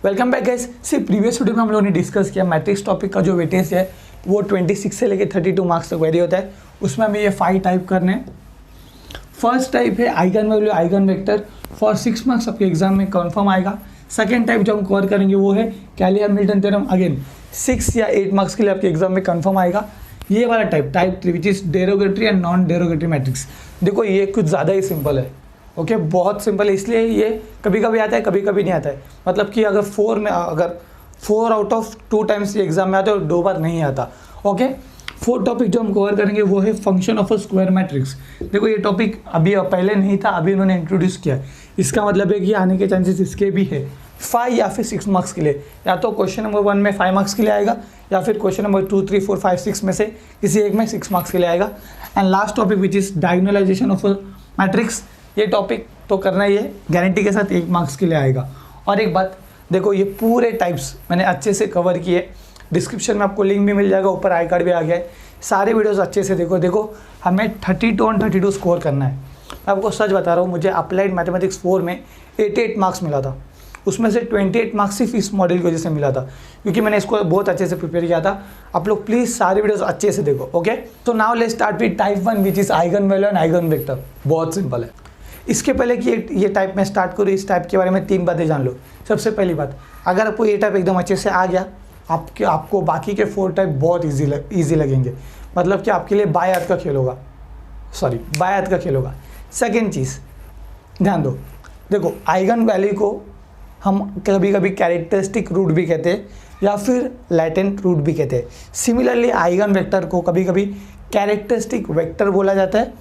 Welcome back guys. सिर्फ previous video में हम लोगों ने डिस्कस किया मैट्रिक्स टॉपिक का जो वेटेज है वो 26 से लेकर 32 मार्क्स तक वेरी होता है। उसमें हमें ये 5 टाइप करने हैं। फर्स्ट टाइप है eigen value eigen vector for 6 marks आपके एग्जाम में कन्फर्म आएगा। सेकेंड टाइप जो हम कवर करेंगे वो है कैली-हैमिल्टन थ्योरम, अगेन 6 या 8 मार्क्स के लिए आपके एग्जाम में कन्फर्म आएगा। ये वाला type 3 which is derogatory and non derogatory matrix. देखो ये कुछ ज़्यादा ही सिंपल है, ओके बहुत सिंपल है, इसलिए ये कभी कभी आता है कभी कभी नहीं आता है। मतलब कि अगर 4 आउट ऑफ 2 टाइम्स ये एग्जाम में आता है और 2 बार नहीं आता। ओके, 4 टॉपिक जो हम कवर करेंगे वो है function of a square matrix. देखो ये टॉपिक अभी पहले नहीं था, अभी उन्होंने इंट्रोड्यूस किया। इसका मतलब है कि आने के चांसेस इसके भी है 5 या फिर 6 मार्क्स के लिए। या तो क्वेश्चन नंबर 1 में 5 मार्क्स के लिए आएगा या फिर क्वेश्चन नंबर 2, 3, 4, 5, 6 में से किसी एक में 6 मार्क्स के लिए आएगा। And last topic which is diagonalization of a matrix, ये टॉपिक तो करना ही है, गारंटी के साथ 1 मार्क्स के लिए आएगा। और एक बात देखो, ये पूरे टाइप्स मैंने अच्छे से कवर किए। डिस्क्रिप्शन में आपको लिंक भी मिल जाएगा, ऊपर आई कार्ड भी आ गया है। सारे वीडियोस अच्छे से देखो हमें 32 ऑन 32 स्कोर करना है। मैं आपको सच बता रहा हूँ, मुझे अप्लाइड मैथमेटिक्स 4 में 88 मार्क्स मिला था। उसमें से 28 मार्क्स सिर्फ इस मॉडल की वजह से मिला था, क्योंकि मैंने इसको बहुत अच्छे से प्रिपेयर किया था। आप लोग प्लीज़ सारे वीडियोस अच्छे से देखो। ओके, तो now let's start with type 1 which is eigen value and eigen vector. बहुत सिंपल है। इसके पहले कि ये टाइप में स्टार्ट करूँ, इस टाइप के बारे में 3 बातें जान लो। सबसे पहली बात, अगर आपको ये टाइप एकदम अच्छे से आ गया, आपको बाकी के 4 टाइप बहुत ईजी लगेंगे। मतलब कि आपके लिए बाय हाथ का खेल होगा, सेकेंड चीज़ ध्यान दो, देखो आइगन वैल्यू को हम कभी कभी कैरेक्टरिस्टिक रूट भी कहते हैं या फिर लैटेंट रूट भी कहते हैं। सिमिलरली आइगन वेक्टर को कभी कभी कैरेक्टरिस्टिक वेक्टर बोला जाता है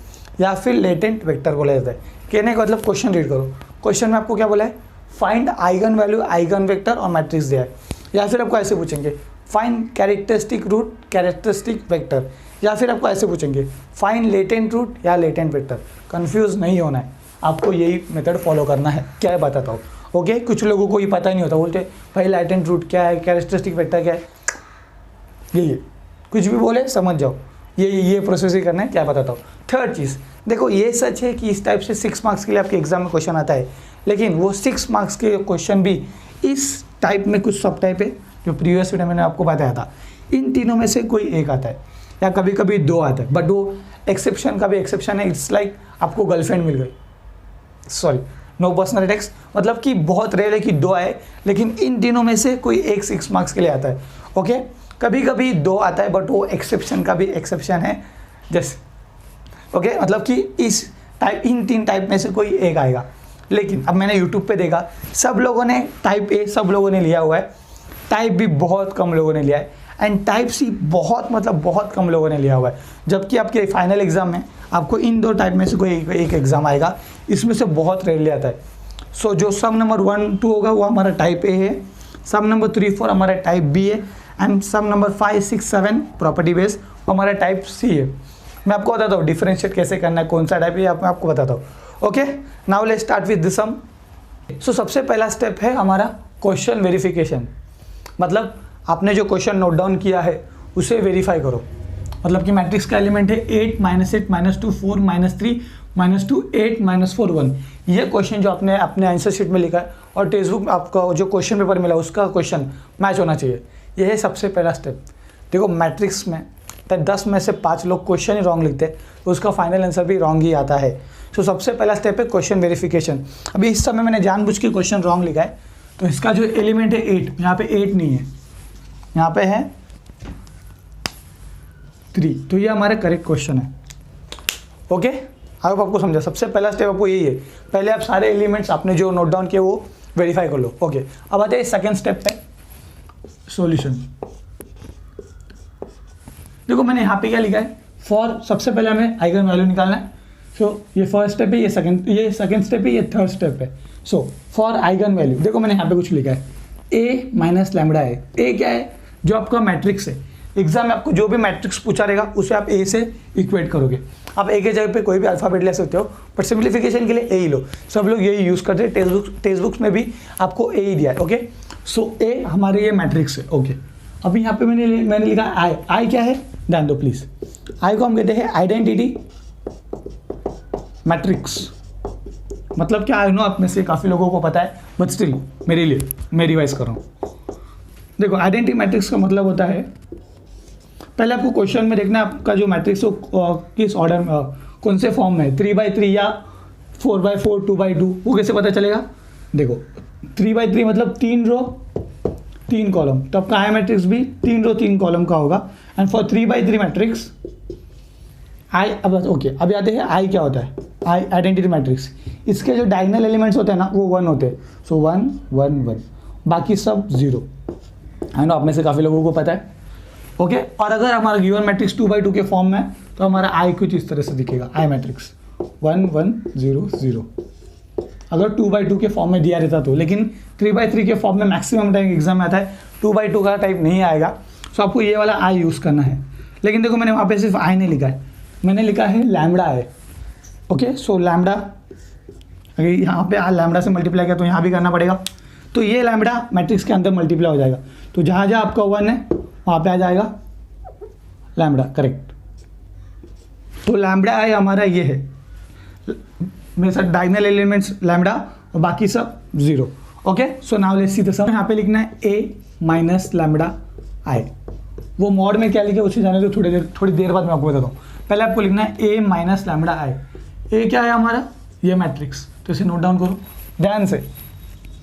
या फिर लेटेंट वेक्टर बोला जाता है। कहने का मतलब क्वेश्चन रीड करो, क्वेश्चन में आपको क्या बोला है, find eigen value eigen vector और मैट्रिक्स दिया है। या फिर आपको ऐसे पूछेंगे find characteristic root characteristic vector, या फिर आपको ऐसे पूछेंगे फाइंड लेटेंट रूट या लेटेंट वेक्टर। कंफ्यूज नहीं होना है, आपको यही मेथड फॉलो करना है। क्या है बताता हूँ। ओके, कुछ लोगों को ये पता ही नहीं होता, बोलते भाई लेटेंट रूट क्या है, कैरेक्टरिस्टिक वेक्टर क्या है, ये कुछ भी बोले समझ जाओ, ये प्रोसेस ही करना है। क्या बताता हूँ। थर्ड चीज़ देखो, ये सच है कि इस टाइप से 6 मार्क्स के लिए आपके एग्जाम में क्वेश्चन आता है, लेकिन वो 6 मार्क्स के क्वेश्चन भी इस टाइप में कुछ सब टाइप है जो प्रीवियस वीडियो मैंने आपको बताया था। इन तीनों में से कोई एक आता है या कभी कभी 2 आता है, बट वो एक्सेप्शन का भी एक्सेप्शन है। इट्स लाइक आपको गर्लफ्रेंड मिल गई, सॉरी नो पर्सनल अटैक्स, मतलब कि बहुत रेयर है कि 2 आए, लेकिन इन तीनों में से कोई एक 6 मार्क्स के लिए आता है। ओके, कभी कभी 2 आता है, बट वो एक्सेप्शन का भी एक्सेप्शन है। जैसे ओके, मतलब कि इन 3 टाइप में से कोई एक आएगा। लेकिन अब मैंने यूट्यूब पे देखा, सब लोगों ने टाइप ए सब लोगों ने लिया हुआ है, टाइप बी बहुत कम लोगों ने लिया है, एंड टाइप सी बहुत कम लोगों ने लिया हुआ है। जबकि आपके फाइनल एग्जाम में आपको इन 2 टाइप में से कोई एक एग्जाम आएगा, इसमें से बहुत रेयरली आता है। सो जो सम नंबर 1, 2 होगा वो हमारा टाइप ए है, सम नंबर 3, 4 हमारा टाइप बी है, and some number 5, 6, 7 property base हमारा टाइप सी है। मैं आपको बताता हूँ डिफरेंशिएट कैसे करना है, कौन सा टाइप है मैं आपको बताता हूँ। Okay, now let's start with this sum. So सबसे पहला स्टेप है हमारा क्वेश्चन वेरिफिकेशन। मतलब आपने जो क्वेश्चन नोट डाउन किया है उसे वेरीफाई करो। मतलब कि मैट्रिक्स का एलिमेंट है 8 -8 -2 4 -3 -2 8 -4 1। ये क्वेश्चन जो आपने अपने आंसर शीट में लिखा है और टेक्स्ट बुक में आपका जो क्वेश्चन पेपर मिला उसका क्वेश्चन मैच होना चाहिए। यह है सबसे पहला स्टेप। देखो मैट्रिक्स में 10 में से 5 लोग क्वेश्चन ही रॉन्ग लिखते हैं, तो उसका फाइनल आंसर भी रॉन्ग ही आता है। तो सबसे पहला स्टेप है क्वेश्चन वेरिफिकेशन। अभी इस समय मैंने जानबूझ के क्वेश्चन रॉन्ग लिखा है, तो इसका जो एलिमेंट है 8, यहाँ पे 8 नहीं है, यहाँ पे है 3, तो ये हमारा करेक्ट क्वेश्चन है। ओके, आई होप आपको समझा। सबसे पहला स्टेप आपको यही है, पहले आप सारे एलिमेंट्स आपने जो नोट डाउन किए वो वेरीफाई कर लो। ओके, अब आते हैं सेकंड स्टेप पे, सॉल्यूशन। देखो मैंने यहाँ पे क्या लिखा है, फॉर सबसे पहले हमें आइगन वैल्यू निकालना है। सो ये फर्स्ट स्टेप है, ये सेकंड स्टेप है, ये थर्ड स्टेप है। सो फॉर आइगन वैल्यू देखो मैंने यहाँ पे कुछ लिखा है, ए माइनस लैम्बडा है। ए क्या है, जो आपका मैट्रिक्स है। एग्जाम में आपको जो भी मैट्रिक्स पूछा रहेगा उसे आप ए से इक्वेट करोगे। आप ए के जगह पे कोई भी अल्फाबेट ले सकते हो, बट सिंप्लीफिकेशन के लिए ए ही लो। सब लोग यही यूज़ करते हैं, टेक्स्ट बुक्स में भी आपको ए ही दिया है। ओके, सो ए हमारे ये मैट्रिक्स है। ओके, अभी यहाँ पे मैंने लिखा आई क्या है, ध्यान दो प्लीज। आई को हम कहते हैं आइडेंटिटी मैट्रिक्स। मतलब क्या है नो, आप में से काफ़ी लोगों को पता है, बट स्टिल मेरे लिए मैं रिवाइज कर रहा हूँ। देखो आइडेंटिटी मैट्रिक्स का मतलब होता है, पहले आपको क्वेश्चन में देखना है आपका जो मैट्रिक्स हो किस ऑर्डर में, कौन से फॉर्म में, 3x3 या 4x4 2x2, वो कैसे पता चलेगा। देखो 3x3 मतलब 3 रो 3 कॉलम, तो आपका आई मैट्रिक्स भी 3 रो 3 कॉलम का होगा। एंड फॉर 3x3 मैट्रिक्स आई, अब ओके अब आते हैं आई क्या होता है, आई आइडेंटिटी मैट्रिक्स, इसके जो डायगोनल एलिमेंट्स होते हैं ना वो 1 होते हैं, सो 1 1 1, बाकी सब 0 है ना, आप में से काफ़ी लोगों को पता है। ओके और अगर हमारा गिवन मैट्रिक्स 2x2 के फॉर्म में है तो हमारा आई कुछ इस तरह से दिखेगा, आई मैट्रिक्स 1 1 0 0, अगर 2x2 के फॉर्म में दिया रहता तो। लेकिन 3x3 के फॉर्म में मैक्सिमम टाइम एग्जाम में आता है, 2x2 का टाइप नहीं आएगा, सो आपको ये वाला आई यूज़ करना है। लेकिन देखो मैंने वहाँ पे सिर्फ आई नहीं लिखा है, मैंने लिखा है लैम्बडा है। ओके सो लैम्बडा, अगर यहाँ पे लैम्बडा से मल्टीप्लाई किया तो यहाँ भी करना पड़ेगा, तो ये लैम्बडा मैट्रिक्स के अंदर मल्टीप्लाई हो जाएगा, तो जहाँ जहाँ आपका 1 है वहाँ पे आ जाएगा लैम्बडा, करेक्ट। तो लैम्बडा है हमारा ये है, मेरे साथ डायगोनल एलिमेंट्स लैम्बडा और बाकी सब 0। Okay so now let's see the sum. यहाँ पे लिखना है ए माइनस लैम्बडा आई, वो मॉड में क्या लिखे उसे जाने दो, थोड़ी देर बाद मैं आपको बताता हूँ। पहले आपको लिखना है ए माइनस लैम्बडा आई, ए क्या है हमारा, ये मैट्रिक्स, तो इसे नोट डाउन करो ध्यान से,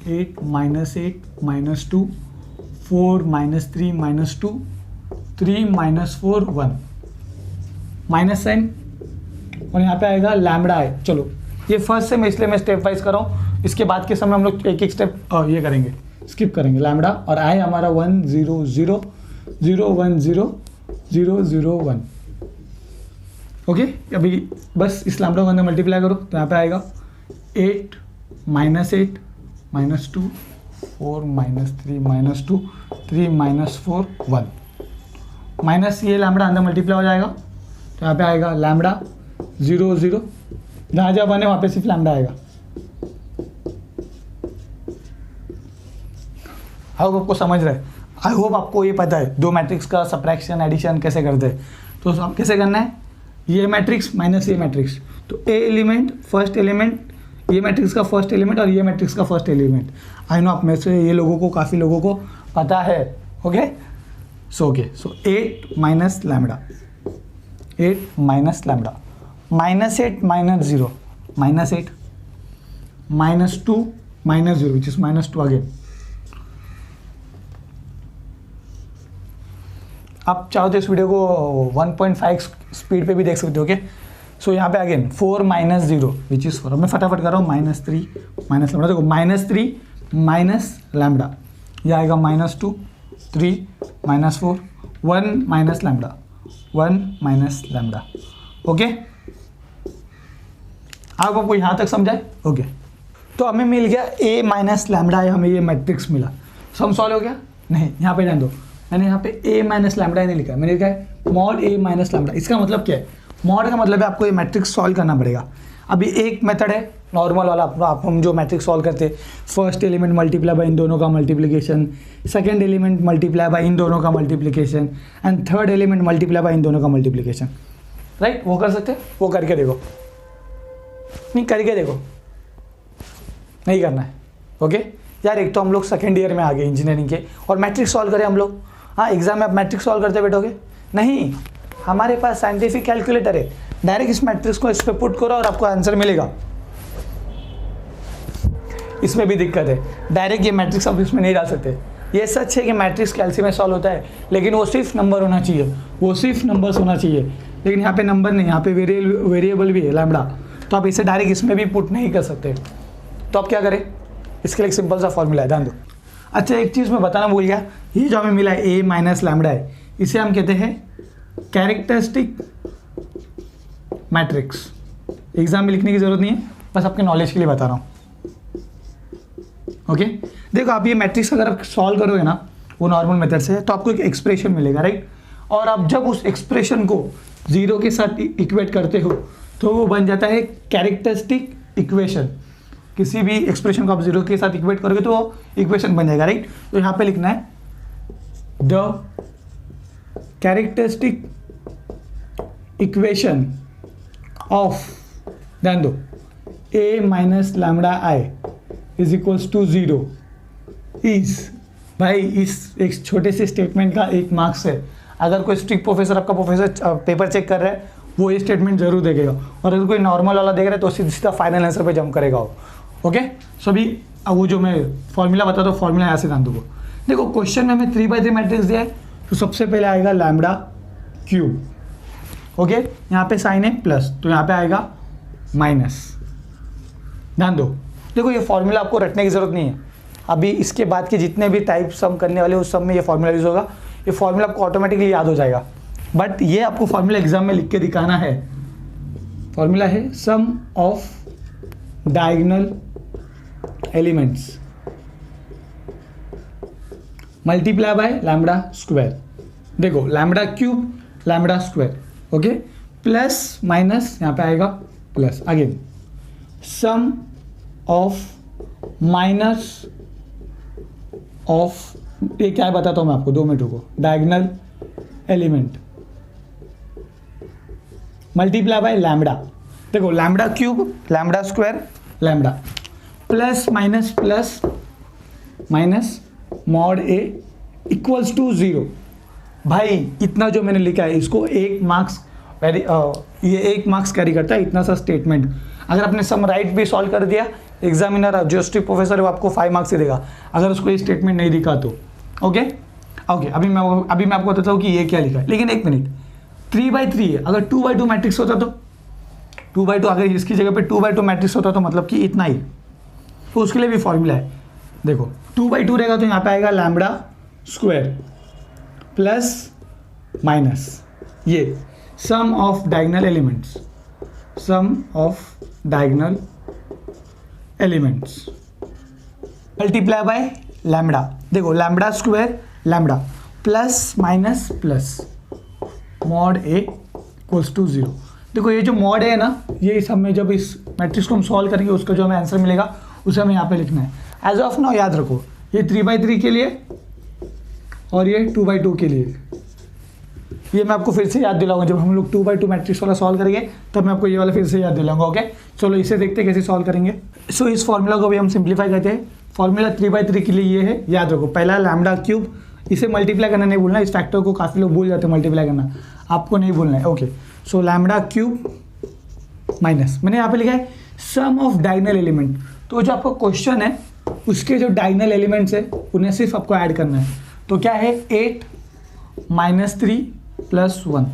8 - 2 4 - 3 - 2 3 - 4 1 माइनस साइन, और यहाँ पे आएगा लैम्बडा आई। चलो ये फर्स्ट से मैं इसलिए मैं स्टेप वाइज कर रहा हूँ, इसके बाद के समय हम लोग एक एक स्टेप ये करेंगे, स्किप करेंगे। लैम्बडा और आई हमारा 1 0 0 0 1 0 0 0 1। ओके अभी बस इस लैम्बडा को अंदर मल्टीप्लाई करो तो यहाँ पे आएगा 8 - 8 - 2 4 - 3 - 2 3 - 4 1, माइनस ये लैम्बडा अंदर मल्टीप्लाई हो जाएगा, तो यहाँ पे आएगा लैम्बडा 0 0, जहाँ जहाँ 1 है वहाँ पे सिर्फ लैम्बडा आएगा। आई होप आपको समझ रहा है, आई होप आपको ये पता है दो मैट्रिक्स का सब्ट्रैक्शन एडिशन कैसे करते हैं। तो हम कैसे करना है, ये मैट्रिक्स माइनस ये मैट्रिक्स, तो ए एलिमेंट फर्स्ट एलिमेंट, ये मैट्रिक्स का फर्स्ट एलिमेंट और ये मैट्रिक्स का फर्स्ट एलिमेंट। आई नो आप में से ये लोगों को काफ़ी लोगों को पता है। Okay so 8 minus lambda, 8 minus lambda, -8 - 0 -8 -2 -0 which is -2 again. आप चाहो तो इस वीडियो को 1.5 स्पीड पे भी देख सकते हो। ओके सो यहाँ पे अगेन 4 - 0 विच इज़ 4। अब मैं फटाफट कर रहा हूँ, -3 माइनस लैम्बडा, देखो -3 माइनस लैम्बडा, यह आएगा -2 3 -4 1 minus lambda 1 minus lambda. Okay आप आपको यहाँ तक समझाए। ओके तो हमें मिल गया a माइनस लैम्बडा है, हमें ये मैट्रिक्स मिला, सम सॉल्व हो गया। नहीं यहाँ पे ध्यान दो, मैंने यहाँ पे a माइनस लैम्बडा नहीं लिखा है, मैंने लिखा है मॉड a माइनस लैम्बडा। इसका मतलब क्या है, मॉड का मतलब है आपको ये मैट्रिक्स सॉल्व करना पड़ेगा। अभी एक मेथड है नॉर्मल वाला, आप हम जो मैट्रिक्स सॉल्व करते हैं, फर्स्ट एलिमेंट मल्टीप्लाई बाय इन दोनों का multiplication, second element multiply by इन दोनों का multiplication and third element multiply by इन दोनों का मल्टीप्लिकेशन, राइट। वो कर सकते हैं, वो करके देखो, नहीं करके देखो, नहीं करना है। ओके यार एक तो हम लोग सेकेंड ईयर में आ गए इंजीनियरिंग के और मैट्रिक्स सॉल्व करें हम लोग, हाँ एग्जाम में आप मैट्रिक्स सॉल्व करते बैठोगे नहीं, हमारे पास साइंटिफिक कैलकुलेटर है, डायरेक्ट इस मैट्रिक्स को इस पर पुट करो और आपको आंसर मिलेगा। इसमें भी दिक्कत है, डायरेक्ट ये मैट्रिक्स आप इसमें नहीं डाल सकते। ये सच है कि मैट्रिक्स कैल्सी में सॉल्व होता है, लेकिन वो सिर्फ नंबर होना चाहिए, वो सिर्फ नंबर्स होना चाहिए। लेकिन यहाँ पे नंबर नहीं, यहाँ पे वेरिएबल भी है लैम्बडा, तो आप इसे डायरेक्ट इसमें भी पुट नहीं कर सकते। तो आप क्या करें, इसके लिए एक सिंपल सा फॉर्मूला है, ध्यान दो। अच्छा एक चीज़ मैं बताना भूल गया, ये जो हमें मिला है a माइनस लैम्बडा है, इसे हम कहते हैं कैरेक्टरिस्टिक मैट्रिक्स। एग्जाम में लिखने की ज़रूरत नहीं है, बस आपके नॉलेज के लिए बता रहा हूँ। ओके देखो आप ये मैट्रिक्स अगर आप सॉल्व करोगे ना वो नॉर्मल मेथड से, तो आपको एक एक्सप्रेशन मिलेगा, राइट। और आप जब उस एक्सप्रेशन को 0 के साथ इक्वेट करते हो तो वो बन जाता है कैरेक्टरिस्टिक इक्वेशन। किसी भी एक्सप्रेशन को आप 0 के साथ इक्वेट करोगे तो वो इक्वेशन बन जाएगा, राइट। तो यहाँ पे लिखना है द कैरेक्टरिस्टिक इक्वेशन ऑफ, ध्यान दो, A minus lambda I is equals to 0 is, भाई इस एक छोटे से स्टेटमेंट का 1 मार्क्स है। अगर कोई स्ट्रिक्ट प्रोफेसर आपका प्रोफेसर पेपर चेक कर रहा है वो ये स्टेटमेंट जरूर देखेगा, और अगर कोई नॉर्मल वाला देख रहा है तो सीधा फाइनल आंसर पे जंप करेगा वो। ओके, सो अभी वो जो मैं फॉर्मूला बताता हूँ, फॉर्मूला यहाँ से जान दो। देखो क्वेश्चन में हमें 3/3 मैट्रिक्स दिया है, तो सबसे पहले आएगा लैम्बडा क्यूब। ओके, यहाँ पे साइन है प्लस, तो यहाँ पे आएगा माइनस। ध्यान दो, देखो ये फॉर्मूला आपको रटने की जरूरत नहीं है। अभी इसके बाद के जितने भी टाइप सम करने वाले उस सब में ये फॉर्मूला यूज होगा। ये फॉर्मूला आपको ऑटोमेटिकली याद हो जाएगा, बट ये आपको फॉर्मूला एग्जाम में लिख के दिखाना है। फॉर्मूला है sum of diagonal elements multiply by lambda square. देखो lambda cube lambda square, okay, plus minus यहाँ पे आएगा plus, again sum of minus of, ये क्या है बताता हूँ मैं आपको, 2 मिनट रुको, diagonal element multiply by lambda. देखो lambda cube lambda square lambda plus minus mod A equals to 0। भाई इतना जो मैंने लिखा है इसको 1 मार्क्स ये 1 मार्क्स कैरी करता है, इतना सा स्टेटमेंट। अगर आपने सम राइट भी सॉल्व कर दिया, एग्जामिनर जो स्ट्रिक्ट प्रोफेसर है वो आपको 5 मार्क्स ही देगा अगर उसको ये स्टेटमेंट नहीं दिखा तो। ओके, अभी मैं आपको बताता हूँ कि ये क्या लिखा है, लेकिन 1 मिनट, 3/3 है, अगर 2/2 मैट्रिक्स होता तो 2/2, अगर इसकी जगह पे 2/2 मैट्रिक्स होता तो मतलब कि इतना ही, तो उसके लिए भी फॉर्मूला है। देखो 2/2 रहेगा तो यहाँ पे आएगा लैम्बडा स्क्वायर प्लस माइनस ये sum of diagonal elements, sum of diagonal elements multiply by lambda. देखो lambda square lambda plus minus plus mod A equals to 0। देखो ये जो मॉड है ना, ये सब में जब इस मैट्रिक्स को हम सॉल्व करेंगे उसका जो हमें आंसर मिलेगा उसे हमें यहाँ पे लिखना है। एज ऑफ नाउ याद रखो, ये 3/3 के लिए और ये 2/2 के लिए। ये मैं आपको फिर से याद दिलाऊंगा, जब हम लोग 2/2 मैट्रिक्स वाला सॉल्व करेंगे तब मैं आपको ये वाला फिर से याद दिलाऊंगा। ओके, चलो इसे देखते हैं कैसे सॉल्व करेंगे। सो इस फॉर्मूला को भी हम सिंप्लीफाई करते हैं। फॉर्मूला 3/3 के लिए ये है, याद रखो, पहला लैम्बडा क्यूब, इसे मल्टीप्लाई करना नहीं भूलना, इस फैक्टर को काफ़ी लोग भूल जाते हैं मल्टीप्लाई करना, आपको नहीं भूलना है। ओके, सो लैम्बडा क्यूब माइनस, मैंने यहाँ पे लिखा है सम ऑफ डायगोनल एलिमेंट, तो जो आपका क्वेश्चन है उसके जो डायगोनल एलिमेंट्स है उन्हें सिर्फ आपको ऐड करना है। तो क्या है 8 - 3 + 1,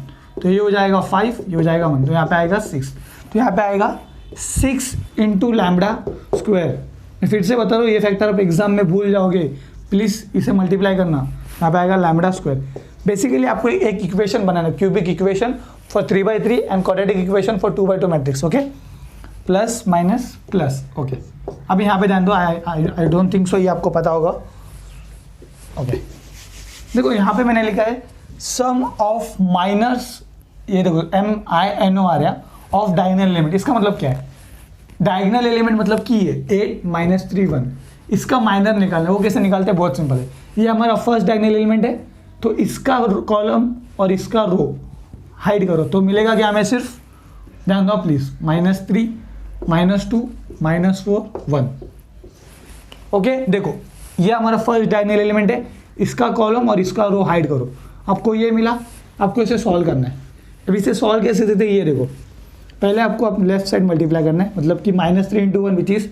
तो ये हो जाएगा 5, ये हो जाएगा 1, तो यहाँ पे आएगा 6, तो यहाँ पे आएगा 6 × लैम्बडा स्क्वायर। मैं फिर से बता रहा हूँ, ये फैक्टर आप एग्जाम में भूल जाओगे, प्लीज़ इसे मल्टीप्लाई करना, यहाँ पे आएगा लैम्बडा स्क्वायर। बेसिकली आपको एक equation banana, cubic equation for 3/3 and quadratic equation for 2/2 matrix. Okay, plus minus plus. Okay, अब यहाँ पे ध्यान दो, आई डोंट थिंक सो ये आपको पता होगा। ओके, देखो यहाँ पे मैंने लिखा है सम ऑफ माइनस, ये देखो MINO आ रहा, ऑफ डायगोनल एलिमेंट। इसका मतलब क्या है, डायगोनल एलिमेंट मतलब की है 8 - 3 1, इसका माइनर निकालना है। वो कैसे निकालते हैं, बहुत सिंपल है। ये हमारा फर्स्ट डायगोनल एलिमेंट है, तो इसका कॉलम और इसका रो हाइड करो, तो मिलेगा क्या हमें, सिर्फ ध्यान दो प्लीज, -3 -2 -4 1। ओके, देखो ये हमारा फर्स्ट डायगोनल एलिमेंट है, इसका कॉलम और इसका रो हाइड करो, आपको ये मिला। आपको इसे सॉल्व करना है। अब इसे सॉल्व कैसे देते हैं, ये देखो, पहले आपको आप लेफ्ट साइड मल्टीप्लाई करना है, मतलब कि -3 × 1 विच इज़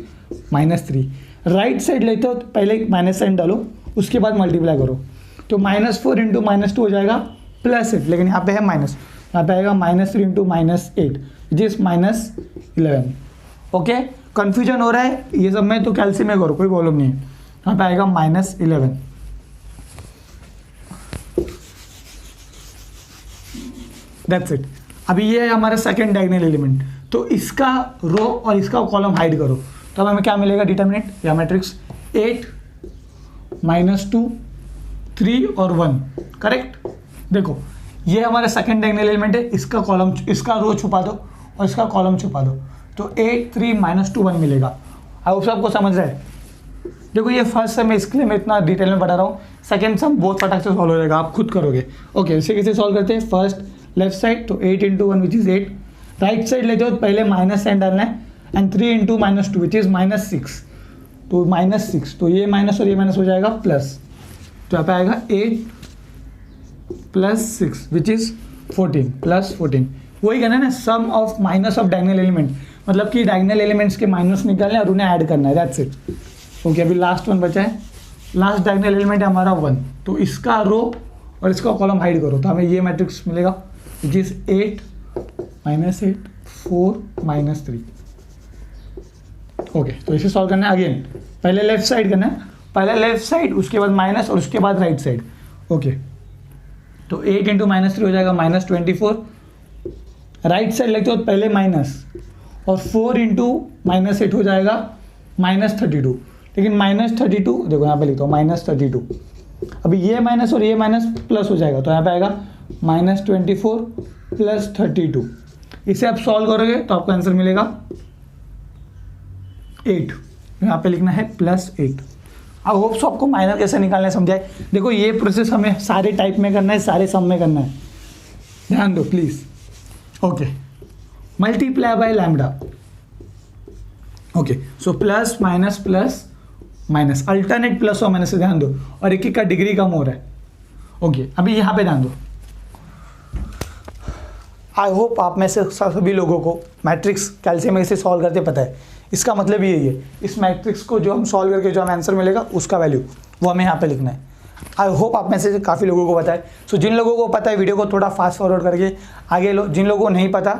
-3। राइट साइड लेते हो तो पहले माइनस साइन डालो, उसके बाद मल्टीप्लाई करो, तो -4 × -2 हो जाएगा +8, लेकिन यहाँ पे है माइनस, यहाँ पे आएगा -3 × -8 विच इज़ -11। ओके, कन्फ्यूजन हो रहा है ये सब में, तो कैल्सियम में करो, कोई प्रॉब्लम नहीं है। यहाँ पे आएगा -11। That's it. अभी ये है हमारा सेकंड डायगोनल एलिमेंट, तो इसका रो और इसका कॉलम हाइड करो, तो हमें क्या मिलेगा, डिटर्मिनेंट या मैट्रिक्स 8 -2 3 और 1, करेक्ट। देखो ये हमारा सेकंड डायगोनल एलिमेंट है, इसका कॉलम, इसका रो छुपा दो और इसका कॉलम छुपा दो, तो 8 3 -2 1 मिलेगा। अब सबको समझ रहा है। देखो ये फर्स्ट सम है, इसके लिए मैं इतना डिटेल में बता रहा हूँ, सेकंड सम बहुत फटाक से सॉल्व हो जाएगा, आप खुद करोगे। ओके, इसे कैसे सॉल्व करते हैं, फर्स्ट लेफ्ट साइड, तो 8 × 1 विच इज़ 8, राइट साइड लेते हो तो पहले माइनस साइन डालना है, एंड 3 इंटू -2 विच इज़ -6, तो -6, तो ये माइनस और ये माइनस हो जाएगा प्लस, तो यहाँ पे आएगा 8 प्लस 6 विच इज़ 14 प्लस 14। वही करना है ना, sum of minus of diagonal element, मतलब कि डायगोनल एलिमेंट्स के माइनस निकालने और उन्हें ऐड करना है, दैट्स इट। ओके, अभी लास्ट वन बचा है, लास्ट डायगोनल एलिमेंट है हमारा 1, तो इसका रो और इसका कॉलम हाइड करो, तो हमें ये मैट्रिक्स मिलेगा विच इज़ 8 -8 4 -3। ओके, तो इसे सॉल्व करना है अगेन, पहले लेफ्ट साइड करना है, पहले लेफ्ट साइड, उसके बाद माइनस और उसके बाद राइट साइड। ओके, तो 8 इंटू -3 हो जाएगा -24, राइट साइड लगते हो पहले माइनस, और 4 इंटू -8 हो जाएगा -32, लेकिन -32 देखो यहाँ पे लिखता हूँ -32, अभी ये माइनस और ये माइनस प्लस हो जाएगा, तो यहाँ पे आएगा -24 प्लस 32। इसे आप सॉल्व करोगे तो आपका आंसर मिलेगा 8, यहाँ पे लिखना है +8। आई होप सो आपको माइनर कैसे निकालना है समझाए। देखो ये प्रोसेस हमें सारे टाइप में करना है, सारे सम में करना है, ध्यान दो please. Okay, multiply by lambda. Okay, so plus minus plus minus, alternate plus और माइनस से ध्यान दो, और एक एक का डिग्री कम हो रहा है। ओके, अभी यहाँ पे ध्यान दो। आई होप आप में से सभी लोगों को मैट्रिक्स कैल्शियम से सॉल्व करते पता है। इसका मतलब यही है, इस मैट्रिक्स को जो हम सॉल्व करके जो हमें आंसर मिलेगा उसका वैल्यू वो हमें यहाँ पे लिखना है। आई होप आप में से काफ़ी लोगों को पता है। सो जिन लोगों को पता है वीडियो को थोड़ा फास्ट फॉरवर्ड करके आगे लो, जिन लोगों को नहीं पता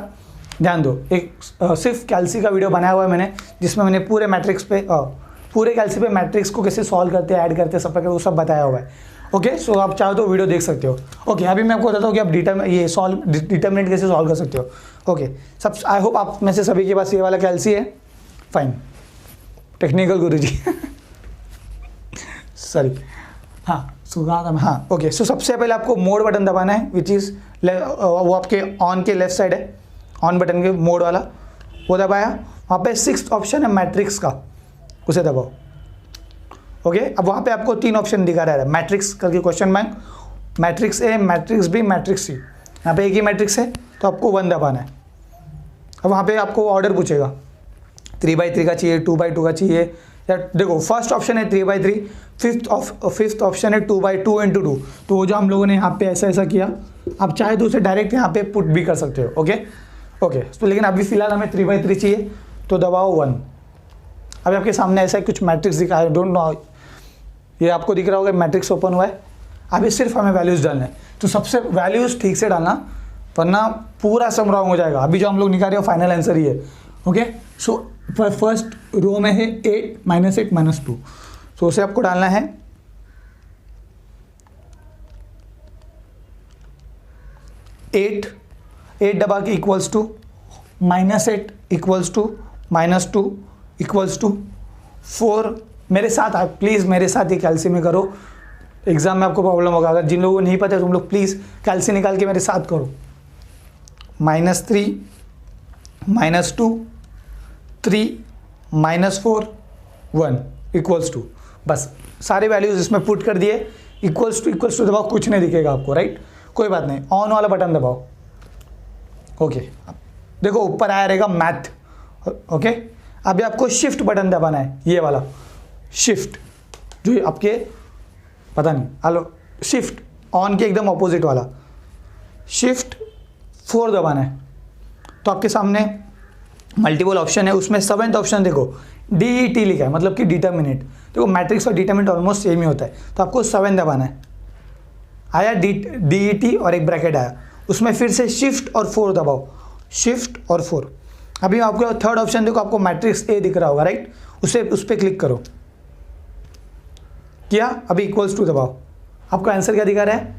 ध्यान दो। एक सिर्फ कैल्सी का वीडियो बनाया हुआ है मैंने, जिसमें मैंने पूरे मैट्रिक्स पे पूरे कैल्सी पे मैट्रिक्स को कैसे सॉल्व करते हैं, ऐड करते हैं, सब करके वो सब बताया हुआ है। ओके, सो आप चाहो तो वीडियो देख सकते हो। ओके, अभी मैं आपको बताता हूँ कि आप डिटर्मिनेंट कैसे सॉल्व कर सकते हो। ओके, सब आई होप आप में से सभी के पास ये वाला कैल्सी है। फाइन, टेक्निकल गुरुजी सॉरी, हाँ हाँ। ओके, सो सबसे पहले आपको मोड बटन दबाना है, विच इज़ वो आपके ऑन के लेफ्ट साइड है, ऑन बटन के मोड वाला, वो दबाया। वहाँ पे 6th ऑप्शन है मैट्रिक्स का, उसे दबाओ। ओके, अब वहाँ पे आपको 3 ऑप्शन दिखा रहा है, मैट्रिक्स करके question mark, matrix A, matrix B, matrix C. यहाँ पे एक ही मैट्रिक्स है तो आपको 1 दबाना है। अब वहाँ पे आपको ऑर्डर पूछेगा 3/3 का चाहिए, 2/2 का चाहिए, या देखो फर्स्ट ऑप्शन है 3/3, फिफ्थ ऑप्शन है 2/2 × 2। तो वो जो हम लोगों ने यहाँ पे ऐसा किया, आप चाहे तो उसे डायरेक्ट यहाँ पे पुट भी कर सकते हो। ओके ओके, तो लेकिन अभी फिलहाल हमें 3/3 चाहिए, तो दबाओ 1। अभी आपके सामने ऐसा कुछ मैट्रिक्स दिखा है, डोंट नो ये आपको दिख रहा होगा, मैट्रिक्स ओपन हुआ है। अभी सिर्फ हमें वैल्यूज़ डालना है, तो सबसे वैल्यूज़ ठीक से डालना, वरना पूरा सम रॉन्ग हो जाएगा। अभी जो हम लोग निकाल रहे हो फाइनल आंसर ही है। ओके, सो फर्स्ट रो में है 8 -8 -2, सो उसे आपको डालना है 8 दबा के equals to -8 equals to -2 equals to 4। मेरे साथ आप प्लीज़ मेरे साथ ये कैल्सी में करो, एग्जाम में आपको प्रॉब्लम होगा। अगर जिन लोगों को नहीं पता है तुम लोग प्लीज़ कैल्सी निकाल के मेरे साथ करो। -3 -2 3 -4 1 इक्वल्स टू, बस सारे वैल्यूज इसमें पुट कर दिए। इक्वल्स टू दबाओ, कुछ नहीं दिखेगा आपको, राइट, कोई बात नहीं। ऑन वाला बटन दबाओ। ओके, देखो ऊपर आया रहेगा मैथ। ओके, अभी आपको शिफ्ट बटन दबाना है, ये वाला शिफ्ट जो आपके पता नहीं, हेलो शिफ्ट ऑन के एकदम ऑपोजिट वाला शिफ्ट 4 दबाना है। तो आपके सामने मल्टीपल ऑप्शन है, उसमें 7th ऑप्शन देखो DET लिखा है, मतलब कि डिटर्मिनेंट। देखो मैट्रिक्स और डिटर्मिनेंट ऑलमोस्ट सेम ही होता है, तो आपको 7 दबाना है। आया DET और एक ब्रैकेट आया, उसमें फिर से शिफ्ट और 4 दबाओ, शिफ्ट और 4। अभी आपको 3rd ऑप्शन देखो, आपको मैट्रिक्स ए दिख रहा होगा, राइट, उस पर क्लिक करो। किया, अभी इक्वल्स टू दबाओ। आपको आंसर क्या दिखा रहा है?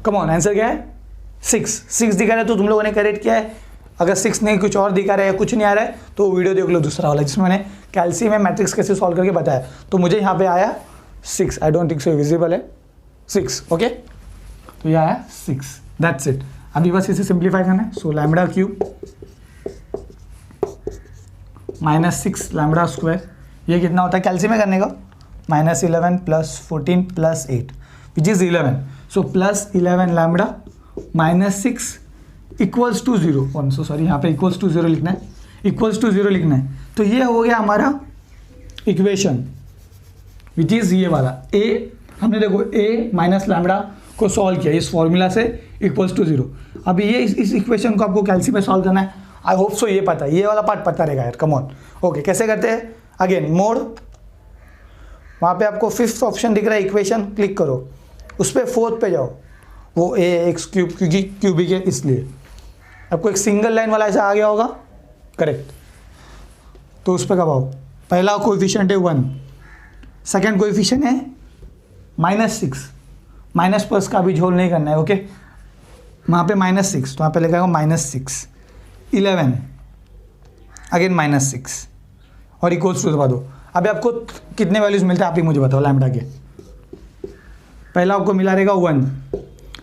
कम ऑन, आंसर क्या है? 6 दिखा रहा है, तो तुम लोगों ने करेक्ट किया है। अगर 6 नहीं कुछ और दिखा रहा है, कुछ नहीं आ रहा है, तो वीडियो देख लो दूसरा वाला, जिसमें मैंने कैल्सी में मैट्रिक्स कैसे सॉल्व करके बताया। तो मुझे यहाँ पे आया 6, I don't think so visible है 6। ओके, तो ये आया 6, दैट्स इट। अभी बस इसे सिंप्लीफाई करना है। सो लैम्बडा क्यूब -6 लैम्बडा स्क्वायर, ये कितना होता है कैल्सी में करने का? -11 + 14 + 8 which is 11। So +11 lambda -6 equals to 0। So sorry, यहाँ पे इक्वल्स टू 0 लिखना है। इक्वल्स टू 0 लिखना है। तो ये हो गया हमारा इक्वेशन विच इज़ ये वाला a। हमने देखो a माइनस लैम्बडा को सॉल्व किया इस फॉर्मूला से इक्वल्स टू 0। अब ये इस इक्वेशन को आपको कैल्सी में सॉल्व करना है। आई होप सो ये पता है, ये वाला पार्ट पता रहेगा यार, कम ऑन। ओके, कैसे करते हैं? अगेन मोड, वहाँ पे आपको फिफ्थ ऑप्शन दिख रहा है इक्वेशन, क्लिक करो, उस पर फोर्थ पे जाओ, वो ए एक्स क्यूब क्योंकि क्यूबिक है इसलिए आपको एक सिंगल लाइन वाला ऐसा आ गया होगा, करेक्ट। तो उस पर कब आओ, पहला कोएफिशिएंट है 1, सेकेंड कोएफिशिएंट है -6, माइनस प्लस का भी झोल नहीं करना है। ओके, वहाँ पे -6 तो वहाँ पे लिखा होगा -6, 11 अगेन -6 और इक्वल्स टू दबा दो। अभी आपको कितने वैल्यूज मिलते हैं आप ही मुझे बताओ लैम्बडा के। पहला आपको मिला रहेगा 1,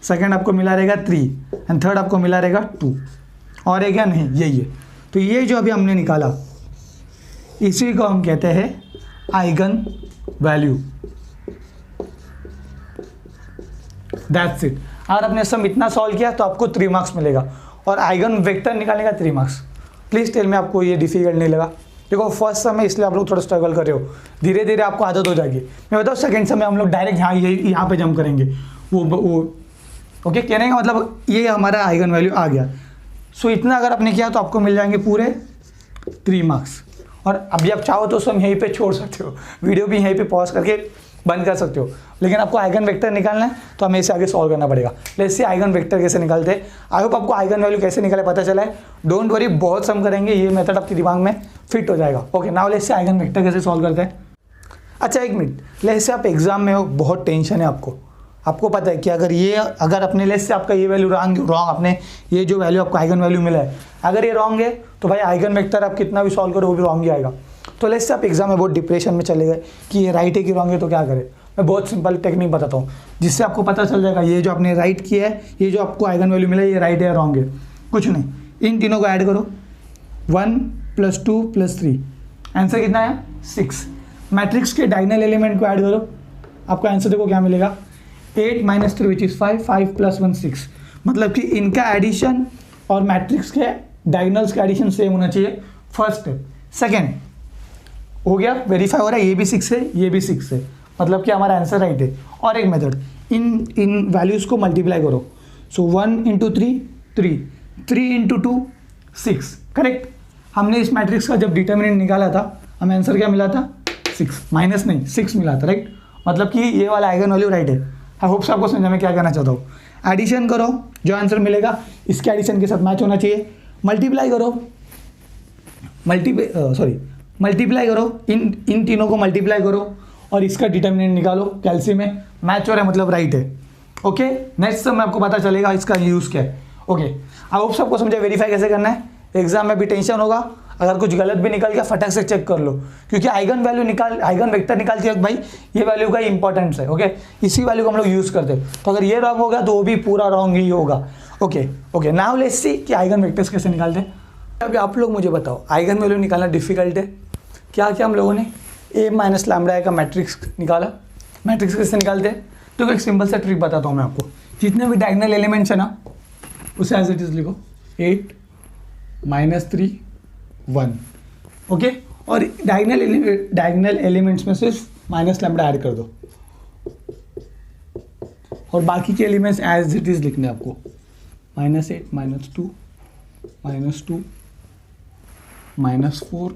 सेकंड आपको मिला रहेगा 3 एंड थर्ड आपको मिला रहेगा 2 और एक क्या नहीं, यही है। तो ये जो अभी हमने निकाला इसी को हम कहते हैं आइगन वैल्यू, दैट्स इट। अगर आपने सम इतना सॉल्व किया तो आपको 3 मार्क्स मिलेगा और आइगन वेक्टर निकालने का 3 मार्क्स। प्लीज़ टेल में आपको ये डिफिकल्ट नहीं लगा? देखो फर्स्ट समय इसलिए आप लोग थोड़ा स्ट्रगल कर रहे हो, धीरे धीरे आपको आदत हो जाएगी। मैं बताऊँ सेकंड समय हम लोग डायरेक्ट यहाँ पे जंप करेंगे, वो ओके। कहने का मतलब ये हमारा आइगन वैल्यू आ गया। सो इतना अगर आपने किया तो आपको मिल जाएंगे पूरे 3 मार्क्स। और अभी आप चाहो तो हम यहीं पे छोड़ सकते हो, वीडियो भी यहीं पे पॉज करके बंद कर सकते हो, लेकिन आपको आइगन वेक्टर निकालना है तो हमें इसे आगे सॉल्व करना पड़ेगा। लेट्स सी आइगन वेक्टर कैसे निकालते हैं। आई होप आपको आइगन वैल्यू कैसे निकाले पता चला है। डोंट वरी, बहुत सम करेंगे, ये मेथड आपके दिमाग में फिट हो जाएगा। Okay, now let's C eigen vector कैसे सॉल्व करते हैं। अच्छा एक मिनट, लेट्स से आप एग्जाम में हो, बहुत टेंशन है आपको पता है कि अगर अपने लेट्स से आपका ये वैल्यू रॉन्ग आपने ये जो वैल्यू आपको आइगन वैल्यू मिला है अगर ये रॉन्ग है तो भाई आइगन वेक्टर आप कितना भी सॉल्व करो वो भी रॉन्ग ही आएगा। तो लेट्स से आप एग्जाम में बहुत डिप्रेशन में चले गए कि ये राइट है कि रॉन्ग है, तो क्या करें? मैं बहुत सिंपल टेक्निक बताता हूँ जिससे आपको पता चल जाएगा ये जो आपने राइट किया है, ये जो आपको आइगन वैल्यू मिला है ये राइट है या रॉन्ग है। कुछ नहीं, इन तीनों को ऐड करो, 1 + 2 + 3, आंसर कितना है 6। मैट्रिक्स के डायगोनल एलिमेंट को ऐड करो, आपका आंसर देखो क्या मिलेगा 8 - 3 विच इज़ 5, 5 + 1 6। मतलब कि इनका एडिशन और मैट्रिक्स के डायगोनल्स का एडिशन सेम होना चाहिए, फर्स्ट स्टेप। सेकेंड हो गया, वेरीफाई हो रहा है, ये भी 6 है ये भी 6 है, मतलब कि हमारा आंसर राइट है। और एक मेथड, इन वैल्यूज़ को मल्टीप्लाई करो। सो 1 × 3 3, 3 × 2 6, करेक्ट। हमने इस मैट्रिक्स का जब डिटर्मिनेंट निकाला था हमें आंसर क्या मिला था 6, माइनस नहीं 6 मिला था, राइट। मतलब कि ये वाला आइगन वैल्यू राइट है। आई होप आपको समझा मैं क्या कहना चाहता हूँ। एडिशन करो, जो आंसर मिलेगा इसके एडिशन के साथ मैच होना चाहिए। मल्टीप्लाई करो, मल्टीप्लाई करो, इन तीनों को मल्टीप्लाई करो और इसका डिटर्मिनेंट निकालो, कैल्सी में मैच हो रहा है मतलब राइट है। ओके, नेक्स्ट समय आपको पता चलेगा इसका यूज़ क्या है। ओके, आई होप सबको समझा वेरीफाई कैसे करना है। एग्जाम में भी टेंशन होगा, अगर कुछ गलत भी निकल गया फटाक से चेक कर लो, क्योंकि आइगन वेक्टर निकालती है भाई ये वैल्यू का इंपॉर्टेंस है। ओके, इसी वैल्यू को हम लोग यूज़ करते हैं, तो अगर ये रॉन्ग होगा तो वो भी पूरा रॉन्ग ही होगा। ओके, नाउ लेट्स सी कि आइगन वेक्टर्स कैसे निकालते हैं। अभी आप लोग मुझे बताओ, आइगन वैल्यू निकालना डिफिकल्ट है क्या? हम लोगों ने A - लैम्बडा का मैट्रिक्स निकाला। मैट्रिक्स कैसे निकालते हैं? तो एक सिंपल सा ट्रिक बताता हूँ मैं आपको। जितने भी डायगोनल एलिमेंट्स है ना उसे एज इट इज लिखो, 8 - 3 1। ओके, और डायगोनल एलिमेंट्स में सिर्फ माइनस लैम्बडा ऐड कर दो और बाकी के एलिमेंट्स एज इट इज लिखने आपको, -8 - 2 -2 -4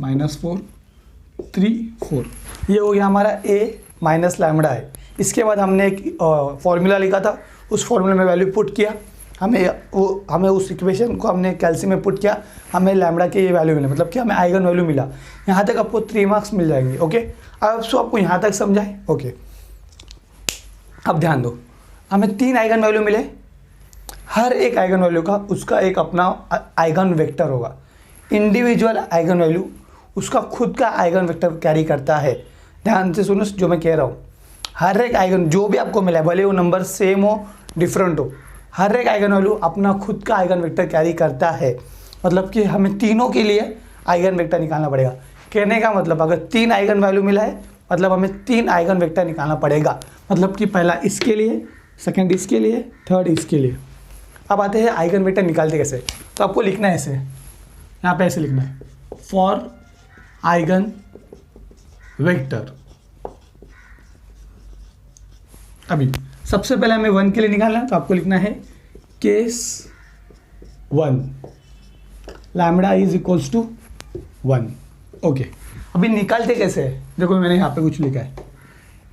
-4 3 4। ये हो गया हमारा A - लैम्बडा है। इसके बाद हमने एक फॉर्मूला लिखा था, उस फॉर्मूले में वैल्यू पुट किया, हमें उस इक्वेशन को हमने कैल्सी में पुट किया, हमें लैम्बडा के ये वैल्यू मिला, मतलब कि हमें आइगन वैल्यू मिला। यहाँ तक आपको 3 मार्क्स मिल जाएंगे। ओके, अब सो आपको यहाँ तक समझाए। ओके, अब ध्यान दो, हमें 3 आइगन वैल्यू मिले, हर एक आइगन वैल्यू का उसका एक अपना आइगन वेक्टर होगा। इंडिविजुअल आइगन वैल्यू उसका खुद का आइगन वेक्टर कैरी करता है। ध्यान से सुनो जो मैं कह रहा हूँ, हर एक आइगन जो भी आपको मिला है, भले वो नंबर सेम हो डिफरेंट हो, हर एक आइगन वैल्यू अपना खुद का आइगन वेक्टर कैरी करता है। मतलब कि हमें तीनों के लिए आइगन वेक्टर निकालना पड़ेगा। कहने का मतलब अगर 3 आइगन वैल्यू मिला है मतलब हमें 3 आइगन वेक्टर निकालना पड़ेगा। मतलब कि पहला इसके लिए, सेकंड इसके लिए, थर्ड इसके लिए। अब आते हैं आइगन वेक्टर निकालते कैसे। तो आपको लिखना है ऐसे, यहाँ पे ऐसे लिखना है, फॉर आइगन वेक्टर। अभी सबसे पहले हमें 1 के लिए निकालना है, तो आपको लिखना है case 1 lambda is equals to 1। Okay, अभी निकालते कैसे है, देखो मैंने यहाँ पे कुछ लिखा है,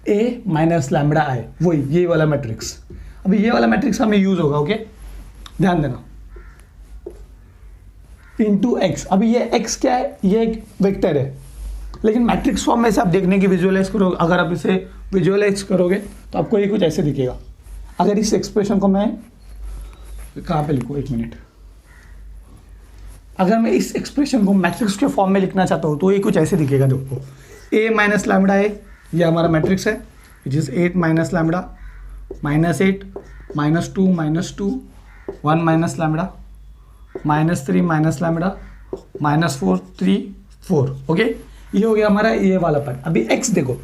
ए माइनस लैम्बडा आई, वही ये वाला मैट्रिक्स। अभी ये वाला मैट्रिक्स हमें यूज होगा, ओके ध्यान देना, इंटू एक्स। अभी ये एक्स क्या है, ये एक वेक्टर है, लेकिन मैट्रिक्स फॉर्म में से आप देखने की विजुअलाइज करोगे, अगर आप इसे विजुअलाइज करोगे तो आपको ये कुछ ऐसे दिखेगा। अगर इस एक्सप्रेशन को मैं कहाँ पे लिखूँ, एक मिनट, अगर मैं इस एक्सप्रेशन को मैट्रिक्स के फॉर्म में लिखना चाहता हूँ तो ये कुछ ऐसे दिखेगा। देखो ए माइनस लैम्बडा है, ये हमारा मैट्रिक्स है, which is 8 minus lambda -8 -2 1 minus lambda -3 minus lambda -4 3 4। Okay, ये हो गया हमारा ये वाला पार्ट। अभी x देखो,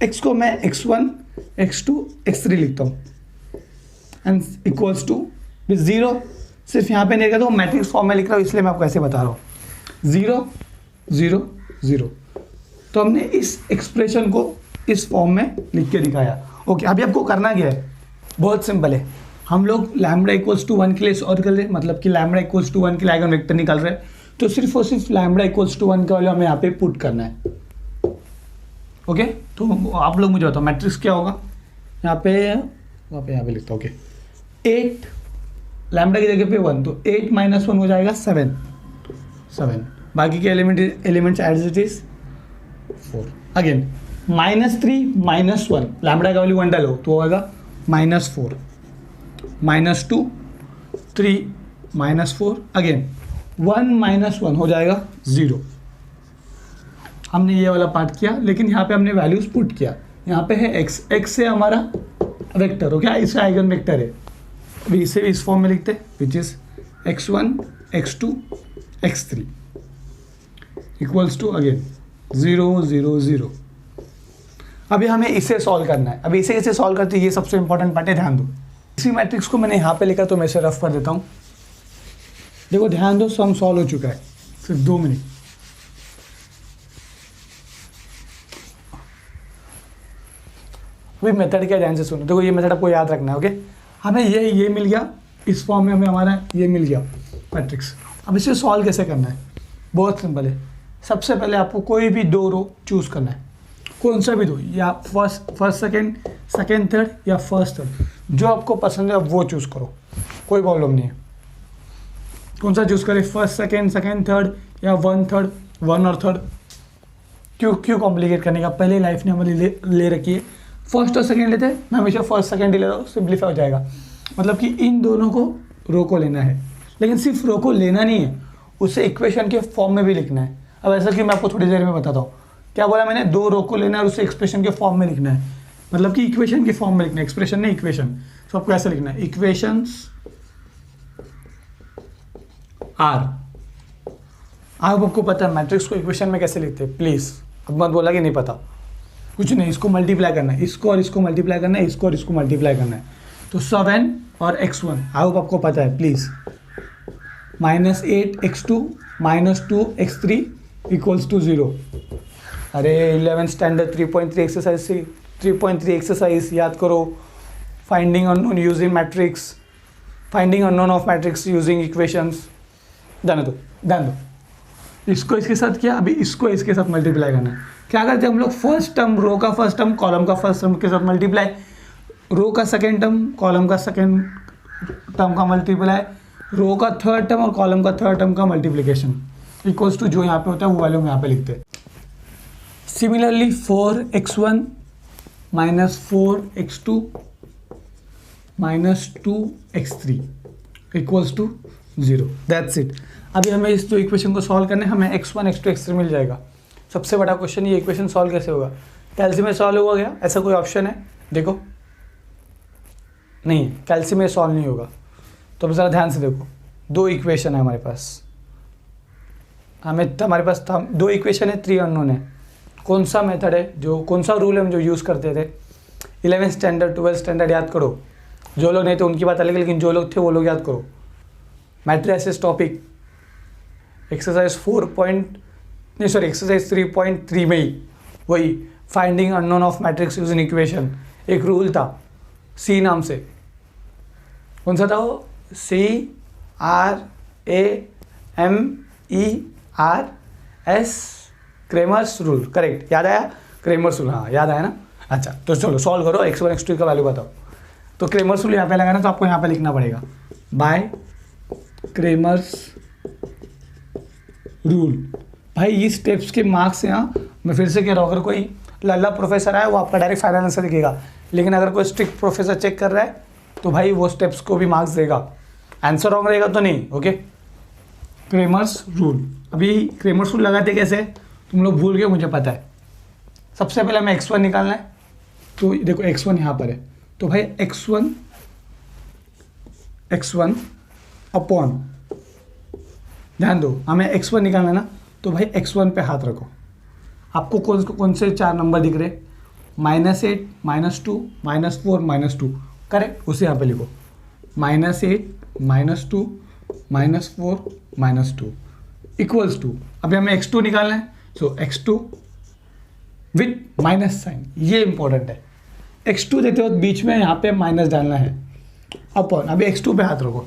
x को मैं x1 x2 x3 लिखता हूँ एंड इक्वल्स टू 0। सिर्फ यहाँ पे नहीं लिखा, तो मैट्रिक्स फॉर्म में लिख रहा हूँ इसलिए मैं आपको ऐसे बता रहा हूँ 0 0 0। तो हमने इस एक्सप्रेशन को इस फॉर्म में लिख के दिखाया। ओके, अभी आपको करना क्या है, बहुत सिंपल है। हम लोग लैम्बडा इक्वल्स टू 1 के लिए सॉल्व कर रहे हैं, मतलब कि लैम्बडा इक्वल्स टू 1 के लिए आइगन वेक्टर निकाल रहे हैं, तो सिर्फ और सिर्फ लैम्बडा इक्वल्स टू 1 का वैल्यू हमें यहाँ पे पुट करना है। ओके, तो आप लोग मुझे बताओ मैट्रिक्स क्या होगा, यहाँ पे लिखता हूँ। ओके, 8 लैम्बडा की जगह पे 1, तो 8 माइनस 1 हो जाएगा 7। बाकी के elements as it is 4। Again -3 -1, lambda का वैल्यू 1 डालो तो होगा -4 -2 3 -4, अगेन 1 -1 हो जाएगा 0। हमने ये वाला पार्ट किया, लेकिन यहाँ पे हमने वैल्यूज पुट किया। यहाँ पे है x से हमारा वेक्टर, ओके इससे आइगन वेक्टर है, अभी इसे इस फॉर्म में लिखते हैं, which is x1 x2 x3 equals to again 0 0 0। अभी हमें इसे सॉल्व करना है। अभी इसे कैसे सॉल्व करते हैं, ये सबसे इंपॉर्टेंट पार्ट है, ध्यान दो। इसी मैट्रिक्स को मैंने यहाँ पे लिखा तो मैं इसे रफ कर देता हूँ। देखो ध्यान दो, सम सॉल्व हो चुका है, सिर्फ 2 मिनट। अभी मेथड क्या, ध्यान से सुनो। देखो ये मेथड आपको याद रखना है, ओके। हमें ये मिल गया, इस फॉर्म में हमें हमारा ये मिल गया मैट्रिक्स। अब इसे सॉल्व कैसे करना है, बहुत सिंपल है। सबसे पहले आपको कोई भी 2 रो चूज़ करना है, कौन सा भी 2, या फर्स्ट सेकेंड थर्ड या फर्स्ट थर्ड, जो आपको पसंद है वो चूज़ करो, कोई प्रॉब्लम नहीं है। कौन सा चूज़ करें, फर्स्ट सेकेंड थर्ड या 1 थर्ड 1 और थर्ड, क्यों कॉम्प्लिकेट करने का, पहले लाइफ ने हमारी ले रखी है। फर्स्ट और सेकेंड लेते हैं, मैं हमेशा फर्स्ट सेकेंड ही ले रहा हूँ, सिंप्लीफाई हो जाएगा। मतलब कि इन दोनों को रो को लेना है, लेकिन सिर्फ रो को लेना नहीं है, उसे इक्वेशन के फॉर्म में भी लिखना है। अब ऐसा कि मैं आपको थोड़ी देर में बताता हूँ। क्या बोला मैंने, 2 रो को लेना है और उसे एक्सप्रेशन के फॉर्म में लिखना है, मतलब कि इक्वेशन के फॉर्म में लिखना है, एक्सप्रेशन नहीं इक्वेशन। तो आपको ऐसा लिखना है, इक्वेशंस आर। आपको पता है मैट्रिक्स को इक्वेशन में कैसे लिखते हैं, प्लीज़ अब मत बोला कि नहीं पता, कुछ नहीं, इसको मल्टीप्लाई करना है, इसको और इसको मल्टीप्लाई करना है, इसको और इसको मल्टीप्लाई करना है। तो 7 और x1 आई होप आपको पता है, please -8 x2 -2 x3 equals to 0। अरे 11 स्टैंडर्ड 3.3 एक्सरसाइज याद करो, finding unknown using matrix, finding unknown of matrix using equations. ध्यान दो, इसको इसके साथ किया, अभी इसको इसके साथ मल्टीप्लाई करना है। क्या करते हैं हम लोग, फर्स्ट टर्म रो का फर्स्ट टर्म कॉलम का फर्स्ट टर्म के साथ मल्टीप्लाई, रो का सेकेंड टर्म कॉलम का सेकेंड टर्म का मल्टीप्लाई, रो का थर्ड टर्म और कॉलम का थर्ड टर्म का मल्टीप्लिकेशन, इक्वल्स टू जो यहाँ पे होता है वो वैल्यू हम यहाँ पे लिखते हैं। Similarly 4x1 -4x2 -2x3 equals to 0। That's it. अभी हमें इस 2 इक्वेशन को सॉल्व करने, हमें x1 x2 x3 मिल जाएगा। सबसे बड़ा क्वेश्चन, ये इक्वेशन सॉल्व कैसे होगा, कैल्सी में सॉल्व होगा क्या, ऐसा कोई ऑप्शन है, देखो नहीं, कैल्सी में सॉल्व नहीं होगा। तो अब ज़रा ध्यान से देखो, 2 इक्वेशन है हमारे पास, हमारे पास 2 इक्वेशन है, 3 अननोन है। कौन सा मेथड है, जो कौन सा रूल है हम जो यूज़ करते थे 11th स्टैंडर्ड 12th स्टैंडर्ड, याद करो, जो लोग नहीं थे उनकी बात अलग है, लेकिन जो लोग थे वो लोग याद करो। मैट्रिसेस टॉपिक एक्सरसाइज 3.3 में ही वही finding unknown of matrix using equation एक रूल था सी नाम से। कौन सा था वो? CRAMERS Cramer's rule, correct. याद आया? क्रेमर्स रूल, हाँ याद आया ना। अच्छा तो चलो सॉल्व करो, x1 x2 का वैल्यू बताओ। तो क्रेमर्स रूल यहाँ पे लगाना, तो आपको यहाँ पे लिखना पड़ेगा बाय क्रेमर्स रूल। भाई ये स्टेप्स के मार्क्स यहाँ मैं फिर से कह रहा हूँ, अगर कोई लल्ला प्रोफेसर आए वो आपका डायरेक्ट फाइनल आंसर लिखेगा, लेकिन अगर कोई स्ट्रिक्ट प्रोफेसर चेक कर रहा है तो भाई वो स्टेप्स को भी मार्क्स देगा, आंसर रॉन्ग रहेगा तो नहीं। Okay, Cramer's rule. अभी क्रेमर्स रूल लगाते कैसे तुम लोग भूल गए, मुझे पता है। सबसे पहले हमें x1 निकालना है, तो देखो x1 यहाँ पर है, तो भाई x1 अपॉन, ध्यान दो हमें x1 निकालना है ना, तो भाई x1 पे हाथ रखो। आपको कौन से 4 नंबर दिख रहे? -8, -2, -4, -2, करेक्ट। उसे यहाँ पे लिखो -8, -2, -4, -2 इक्वल्स टू, अभी हमें x2 निकालना है, सो x2 विथ माइनस साइन, ये इंपॉर्टेंट है। x2 देते हो बीच में यहाँ पे माइनस डालना है, अपॉन, अभी x2 पे हाथ रखो।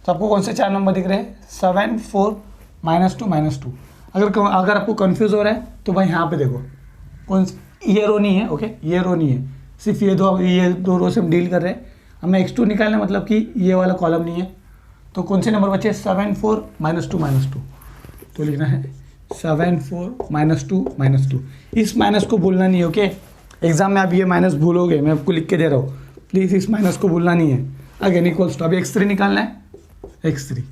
तो आपको कौन से 4 नंबर दिख रहे हैं? 7, 4, -2, -2। अगर आपको कंफ्यूज हो रहा है तो भाई यहाँ पे देखो, ये रो नहीं है, ओके ये रो नहीं है, सिर्फ ये दो रो से हम डील कर रहे हैं। हमें x2 निकालना है, मतलब कि ये वाला कॉलम नहीं है। तो कौन से नंबर बचे? 7, 4, -2, -2। तो लिखना है 7, 4, -2, -2। इस माइनस को भूलना नहीं है, ओके। एग्जाम में आप ये माइनस भूलोगे, मैं आपको लिख के दे रहा हूँ, प्लीज़ इस माइनस को भूलना नहीं है। अगेन इक्वल्स टू, अभी x3 निकालना है, x3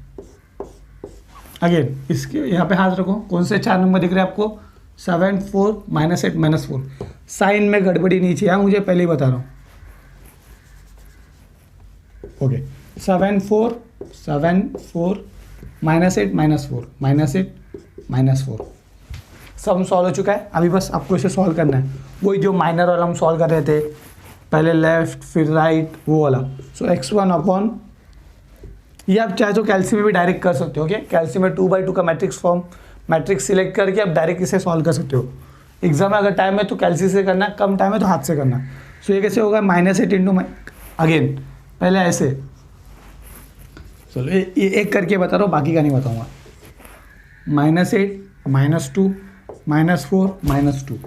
अगेन इसके यहाँ पे हाथ रखो। कौन से 4 नंबर दिख रहे हैं आपको? 7, 4, -8, -4। साइन में गड़बड़ी नहीं चाहिए, मुझे पहले ही बता रहा हूँ। ओके 7, 4, -8, -4 सब सॉल्व हो चुका है। अभी बस आपको इसे सॉल्व करना है, वही जो माइनर वाला हम सॉल्व कर रहे थे, पहले लेफ्ट फिर राइट, वो वाला। सो x1 अपॉन, ये आप चाहे तो कैल्सी में भी डायरेक्ट कर सकते हो। ओके, कैल्सी में 2/2 का मैट्रिक्स सिलेक्ट करके आप डायरेक्ट इसे सॉल्व कर सकते हो। एग्जाम में अगर टाइम है तो कैल्सी से करना, कम टाइम है तो हाथ से करना। सो ये कैसे होगा? -8 इंटू, अगेन पहले ऐसे, चलो ये एक करके बता रहा हूँ, बाकी का नहीं बताऊँगा। -8, -2, -4, -2,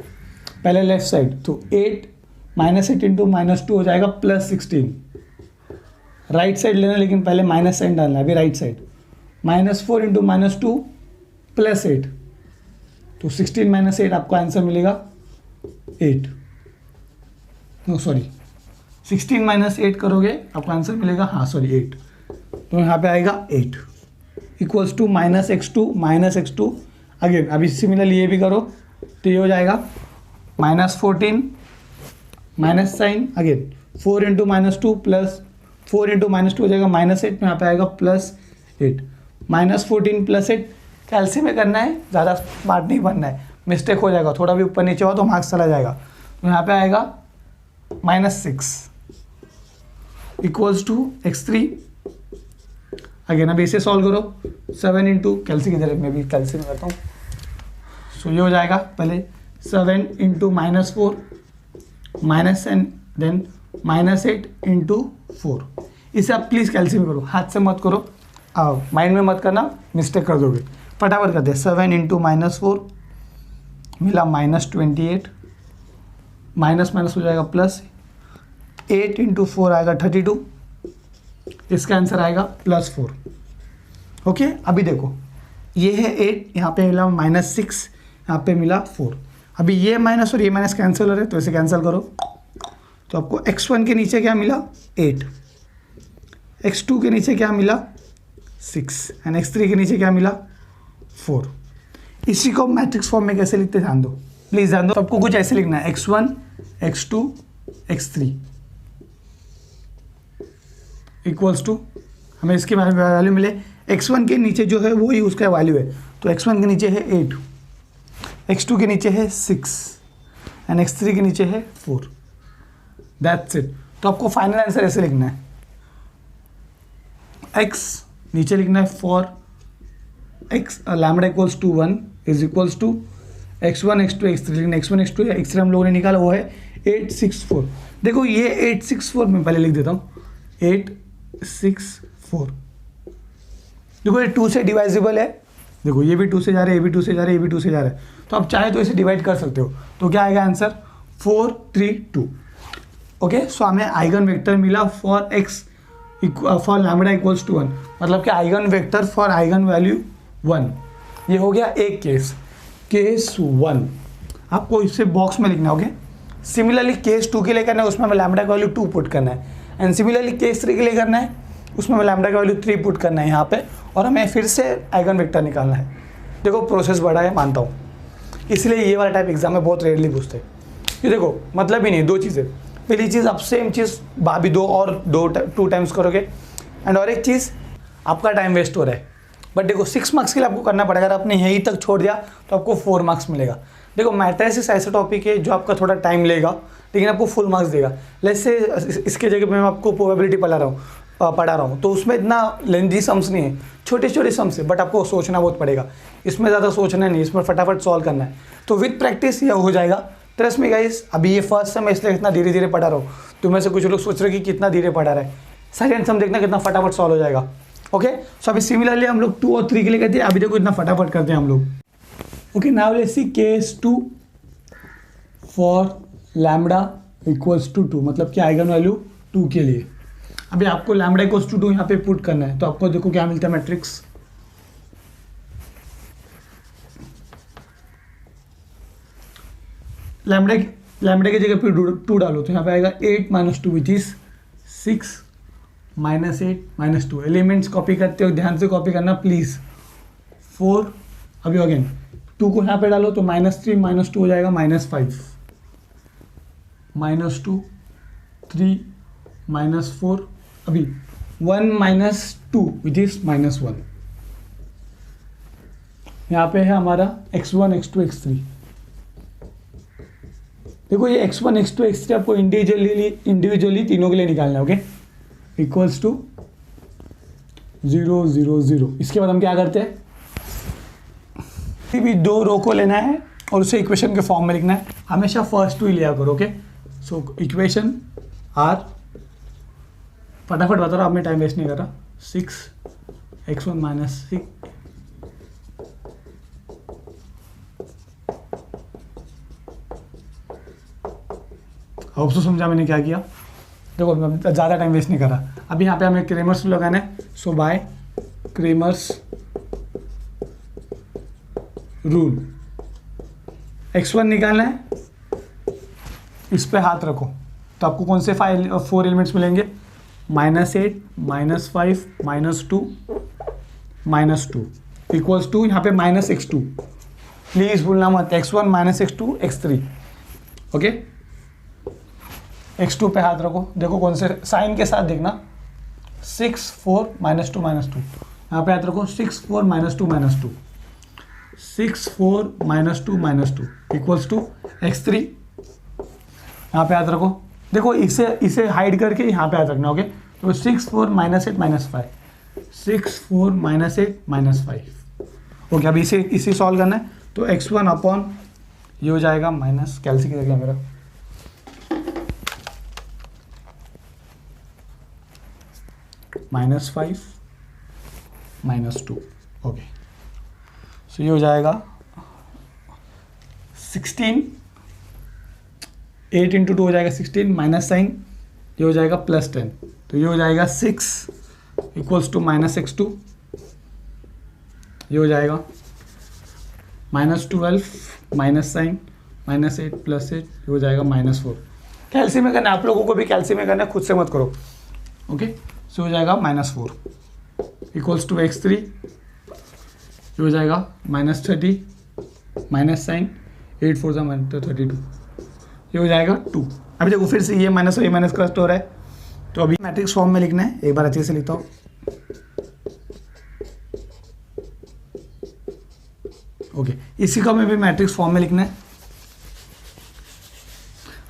पहले लेफ्ट साइड, तो 8 -8 इंटू -2 हो जाएगा +16। राइट साइड लेना, लेकिन पहले माइनस साइन डालना है। अभी राइट साइड, -4 इंटू -2 +8, तो 16 - 8 आपको आंसर मिलेगा 8। नो सॉरी, 16 - 8 करोगे आपको आंसर मिलेगा, हाँ सॉरी 8, तो यहाँ पे आएगा 8 इक्वल्स टू -x2 अगेन। अभी सिमिलरली ये भी करो, तो ये हो जाएगा -14 minus sign, again 4 into -2 plus 4 into -2 हो जाएगा -8, यहाँ पे आएगा +8, -14 +8। कैल्सी में करना है, ज़्यादा स्मार्ट नहीं बनना है, मिस्टेक हो जाएगा, थोड़ा भी ऊपर नीचे हो तो मार्क्स चला जाएगा। तो यहाँ पे आएगा -6 इक्वल्स टू x3। अगेन अभी इसे सॉल्व करो, 7 इंटू, कैल्सी की तरफ मैं भी कैल्सी में करता हूँ। सो ये हो जाएगा पहले 7 into -4 minus and then -8 into 4। इसे आप प्लीज़ कैल्सी में करो, हाथ से मत करो, माइंड में मत करना, मिस्टेक कर दोगे। फटाफट करते हैं। 7 इंटू -4 मिला -28, माइनस माइनस हो जाएगा +8 इंटू 4 आएगा 32, इसका आंसर आएगा +4। ओके, अभी देखो ये है 8, यहाँ पे मिला -6, यहाँ पे मिला 4। अभी ये माइनस और ये माइनस कैंसिल हो रहे हैं, तो इसे कैंसिल करो। तो आपको x1 के नीचे क्या मिला? 8, x2 के नीचे क्या मिला? 6 एंड x3 के नीचे क्या मिला? 4। इसी को मैट्रिक्स फॉर्म में कैसे लिखते ध्यान दो, प्लीज़ ध्यान दो। आपको कुछ ऐसे लिखना है, x1 x2 x3 equals to, हमें इसकी वैल्यू मिले। x1 के नीचे जो है वही उसका वैल्यू है, तो x1 के नीचे है 8, x2 के नीचे है 6 एंड x3 के नीचे है 4। That's it. तो आपको फाइनल आंसर ऐसे लिखना है, x नीचे लिखना है for x lambda equals to 1 is equals to x1 x2 x3, लेकिन x1 x2 x3 हम लोगों ने निकाला वो है 864। देखो ये 864 मैं पहले लिख देता हूँ, 864। देखो ये 2 से डिवाइजिबल है, देखो ये भी 2 से जा रहा है, ये भी 2 से जा रहा है, ये भी 2 से जा रहा है, तो आप चाहे तो इसे डिवाइड कर सकते हो। तो क्या आएगा आंसर 432। ओके, सो हमें आइगन वेक्टर मिला for x for lambda equals to 1, मतलब कि eigen vector for eigen value 1। ये हो गया एक केस 1, आपको इसे बॉक्स में लिखना है। ओके, सिमिलरली केस 2 के लिए करना है, उसमें हमें लैम्बडा का वैल्यू 2 पुट करना है, एंड सिमिलरली केस 3 के लिए करना है, उसमें हमें लैम्बडा का वैल्यू 3 पुट करना है यहाँ पे, और हमें फिर से आइगन वेक्टर निकालना है। देखो प्रोसेस बड़ा है मानता हूँ, इसलिए ये वाला टाइप एग्जाम में बहुत रेयरली पूछते हैं। ये देखो मतलब ही नहीं, दो चीज़ें, पहली चीज़ आप सेम चीज़ भाभी टू टाइम्स करोगे, एंड और एक चीज़ आपका टाइम वेस्ट हो रहा है। बट देखो 6 मार्क्स के लिए आपको करना पड़ेगा, अगर आपने यहीं तक छोड़ दिया तो आपको 4 मार्क्स मिलेगा। देखो मैट्रिसेस ऐसा टॉपिक है जो आपका थोड़ा टाइम लेगा लेकिन आपको फुल मार्क्स देगा। लेट्स से इसके जगह पे मैं आपको प्रोबेबिलिटी पढ़ा रहा हूँ तो उसमें इतना लेंथी सम्स नहीं है, छोटे छोटे सम्स है, बट आपको सोचना बहुत पड़ेगा। इसमें ज़्यादा सोचना नहीं, इसमें फटाफट सॉल्व करना है। तो विद प्रैक्टिस यह हो जाएगा। ट्रस्ट मी गाइस, अभी ये फर्स्ट सम है इसलिए इतना धीरे धीरे पढ़ा रहा हूँ। तो में से कुछ लोग सोच रहे कि कितना धीरे पढ़ा रहा है, सेकेंड सम देखना कितना फटाफट सॉल्व हो जाएगा। ओके, सो अभी सिमिलरली हम लोग 2 और 3 के लिए कहते हैं, अभी देखो इतना फटाफट करते हैं हम लोग। Okay, now let's see case 2 for lambda equals to 2, मतलब कि आइगन वैल्यू 2 के लिए। अभी आपको लैम्बडा इक्वल्स टू 2 यहाँ पे पुट करना है, तो आपको देखो क्या मिलता है मैट्रिक्स। लैम्बडा की जगह पे 2 डालो तो यहाँ पे आएगा 8 - 2 विच इज 6 - 8 - 2। एलिमेंट्स कॉपी करते हो, ध्यान से कॉपी करना प्लीज। 4, अभी अगेन 2 को यहाँ पे डालो तो -3 - 2 हो जाएगा -5 -2 3 -4, अभी 1 - 2 विच इज -1। यहाँ पे है हमारा x1 x2 x3। देखो ये x1 x2 x3 आपको इंडिविजुअली तीनों के लिए निकालना है। Okay, equals to 0 0 0। इसके बाद हम क्या करते हैं, भी 2 रो को लेना है और उसे इक्वेशन के फॉर्म में लिखना है। हमेशा फर्स्ट 2 ही लिया करो। ओके, सो इक्वेशन आर, फटाफट बता रहा हूँ, मैं टाइम वेस्ट नहीं कर रहा। 6x1 - 6 होप सो समझा मैंने क्या किया। देखो ज़्यादा टाइम वेस्ट नहीं कर रहा। अभी यहाँ पे हमें क्रेमर्स लगाना है, सो बाय क्रेमर्स रूल x1 निकालना है, इस पे हाथ रखो तो आपको कौन से 4 एलिमेंट्स मिलेंगे, -8 -5 -2 -2 इक्वल्स टू यहाँ पे -x2। प्लीज़ भूलना मत, x1 - x2 x3। Okay, x2 पे हाथ रखो, देखो कौन से साइन के साथ देखना, 6 4 -2 -2। यहाँ पे हाथ रखो 6 4 -2 -2 6 4 -2 -2 इक्वल्स टू x3। यहाँ पे हाथ रखो, देखो इसे हाइड करके यहाँ पे हाथ रखना। ओके, तो 6 4 -8 -5 6 4 -8 -5। ओके, अभी इसे सॉल्व करना है तो x1 अपॉन ये हो जाएगा माइनस, कैलसी की जगह मेरा -5 -2। ओके, सो ये हो जाएगा 16, 8 × 2 हो जाएगा 16, माइनस साइन ये हो जाएगा +10, तो ये हो जाएगा 6 इक्वल्स टू -x2। ये हो जाएगा -12 माइनस साइन -8 +8, ये हो जाएगा -4। कैलसी में करना है, आप लोगों को भी कैलसी में करना है, खुद से मत करो। ओके, सो हो जाएगा -4 इक्वल्स टू x3। ये हो जाएगा -30 माइनस साइन 8 4 32, ये हो जाएगा 2। अभी देखो फिर से ये माइनस और ये माइनस क्रस्ट हो रहा है, तो अभी मैट्रिक्स फॉर्म में लिखना है। एक बार अच्छे से लिखता हूँ, ओके, इसी का हमें भी मैट्रिक्स फॉर्म में लिखना है।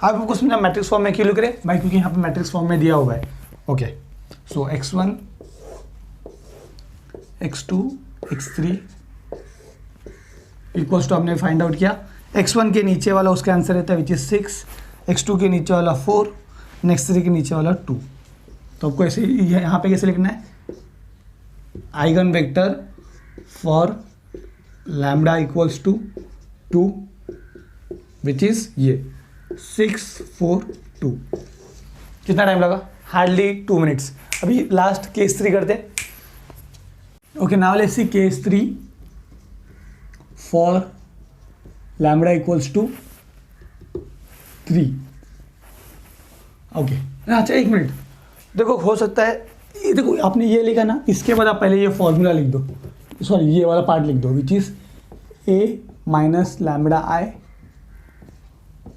आपको समझा मैट्रिक्स फॉर्म में क्यों लिख रहे भाई, क्योंकि यहाँ पे मैट्रिक्स फॉर्म में दिया हुआ है। Okay, so x1 x2 x3 equals to हमने फाइंड आउट किया, x1 के नीचे वाला उसका आंसर रहता है विच इज 6, x2 के नीचे वाला 4, x3 के नीचे वाला 2। तो आपको ऐसे यहाँ पे कैसे लिखना है, eigen vector for lambda equals to 2 which is ये 6 4 2। कितना टाइम लगा, हार्डली 2 मिनट्स। अभी लास्ट केस 3 करते हैं। Okay, now let's see case 3 for lambda equals to 3। Okay, अच्छा 1 मिनट, देखो हो सकता है ये, देखो आपने ये लिखा ना, इसके बाद आप पहले ये फॉर्मूला लिख दो, सॉरी ये वाला पार्ट लिख दो which is a minus lambda I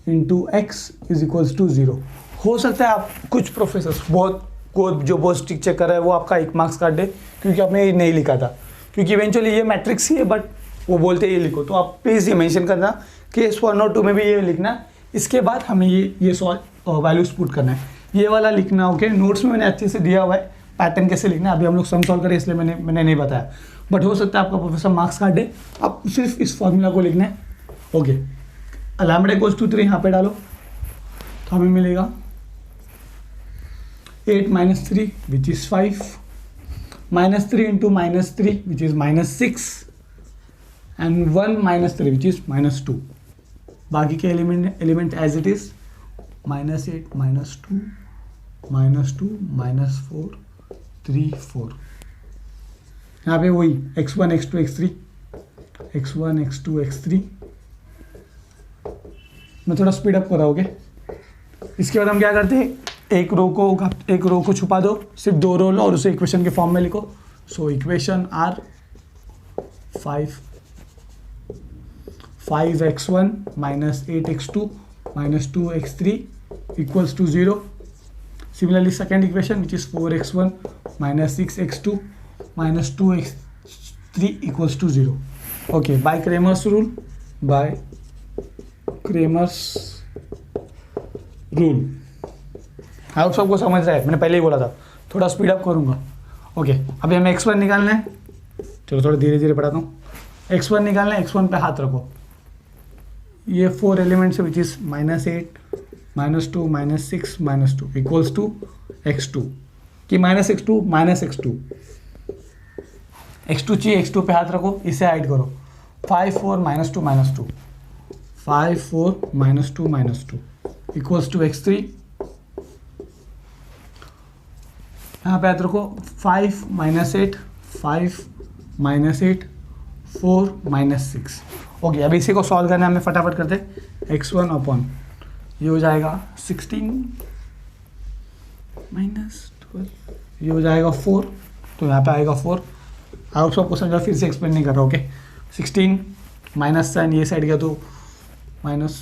into X is equals to 0। हो सकता है आप कुछ प्रोफेसर बहुत स्ट्रिक्ट चेक कर रहे हैं वो आपका 1 मार्क्स काट दे, क्योंकि आपने ये नहीं लिखा था, क्योंकि इवेंचुअली ये मैट्रिक्स ही है, बट वो बोलते हैं ये लिखो। तो आप प्लीज़ ये मेंशन करना केस 1 और 2 में भी ये लिखना, इसके बाद हमें ये सॉल्व वैल्यूज पुट करना है, ये वाला लिखना। ओके, नोट्स में मैंने अच्छे से दिया हुआ है पैटर्न कैसे लिखना है, अभी हम लोग सम सॉल्व करें इसलिए मैंने नहीं बताया, बट हो सकता है आपका प्रोफेसर मार्क्स काट दे, आप सिर्फ इस फॉर्मूला को लिखना है। ओके, लैम्बडा इक्वल्स टू 3 यहाँ पे डालो तो हमें मिलेगा 8 minus 3 which is 5, minus 3 into minus 3 which is minus 6 and 1 minus 3 which is minus 2। बाकी के element as it is minus 8 minus 2 minus 2 minus 4 3 4। यहाँ पे वही x1 x2 x3 x1 x2 x3। मैं थोड़ा स्पीड अप कर रहा हूँ। ओके, इसके बाद हम क्या करते हैं, एक रो को छुपा दो, सिर्फ 2 रो लो और उसे इक्वेशन के फॉर्म में लिखो। So equation are 5x1 minus 8x2 minus 2x3 equals to 0। Similarly, second equation which is 4x1 minus 6x2 minus 2x3 equals to 0. Okay, by Cramer's rule, आप सबको समझ रहा है, मैंने पहले ही बोला था, थोड़ा स्पीड अप करूँगा। ओके, अभी हमें x1 निकालना है, चलो थोड़ा धीरे धीरे पढ़ाता हूँ। x1 निकालना है, x1 पे हाथ रखो, ये 4 एलिमेंट्स है which is minus 8 minus 2 minus 6 minus 2 equals to x2 कि माइनस x2 x2 चाहिए, x2 पे हाथ रखो, इसे ऐड करो 5 4 minus 2 minus 2 5 4 minus 2 minus 2 equals to x3। यहाँ पे हाथ रखो 5 माइनस 8 5 माइनस 8 4 माइनस 6। ओके, अब इसी को सॉल्व करना है हमें, फटाफट करते x1 अपॉन ये हो जाएगा 16 माइनस 12, ये हो जाएगा 4, तो यहाँ पे आएगा 4। आप सबको समझा, फिर से एक्सप्लेन नहीं कर रहा। ओके, 16 माइनस साइन ये साइड गया तो माइनस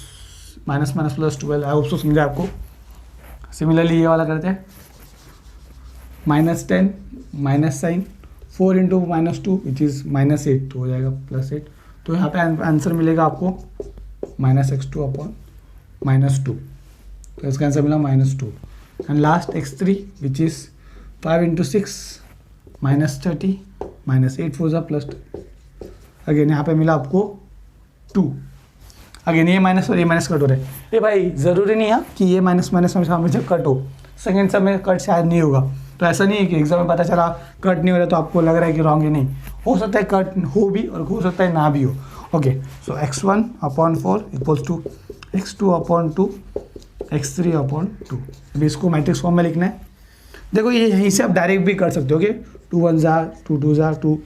माइनस प्लस 12, आई उसको समझा आपको। सिमिलरली ये वाला करते हैं minus 10 minus sign 4 into minus 2 which is minus 8, तो हो जाएगा प्लस 8। तो यहाँ पे आंसर मिलेगा आपको माइनस x2 अपॉन माइनस 2, तो इसका आंसर मिला minus 2। And last x3 which is 5 into 6 minus 30 minus 8 4 plus 2। Again यहाँ पे मिला आपको 2। अगेन ये माइनस और ये माइनस कट हो रहे हैं। ये भाई ज़रूरी नहीं है कि ये माइनस माइनस हमेशा कट हो, सेकेंड सब में कट शायद नहीं होगा। तो ऐसा नहीं है कि एग्जाम में पता चला कट नहीं हो रहा तो आपको लग रहा है कि रॉन्ग है, नहीं, हो सकता है कट हो भी और हो सकता है ना भी हो। Okay, so x1 upon 4 equals to x2 upon 2 x3 upon 2। अभी इसको मैट्रिक्स फॉर्म में लिखना है। देखो ये यहीं से आप डायरेक्ट भी कर सकते हो। ओके, 2 1 ज़ा 2 2 ज़ा 2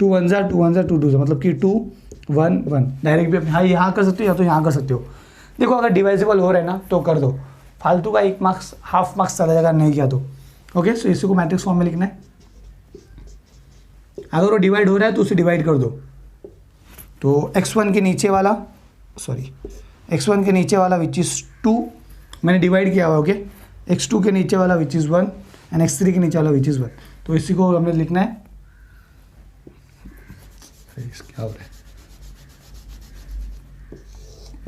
2 1 ज़ा 2 1 ज़ा 2 2 ज़ा, मतलब कि 2 1 1 डायरेक्ट भी हाँ यहाँ कर सकते हो या तो यहाँ कर सकते हो। देखो अगर डिवाइजेबल हो रहा है ना तो कर दो, फालतू का 1 मार्क्स हाफ मार्क्स चला जाएगा नहीं किया तो। ओके, सो इसी को मैट्रिक्स फॉर्म में लिखना है। अगर वो डिवाइड हो रहा है तो उसे डिवाइड कर दो। तो x1 के नीचे वाला विच इज़ 2 मैंने डिवाइड किया हुआ। ओके, x2 के नीचे वाला विच इज़ 1 एंड x3 के नीचे वाला विच इज़ 1। तो इसी को हमें लिखना है, क्या हो रहा है,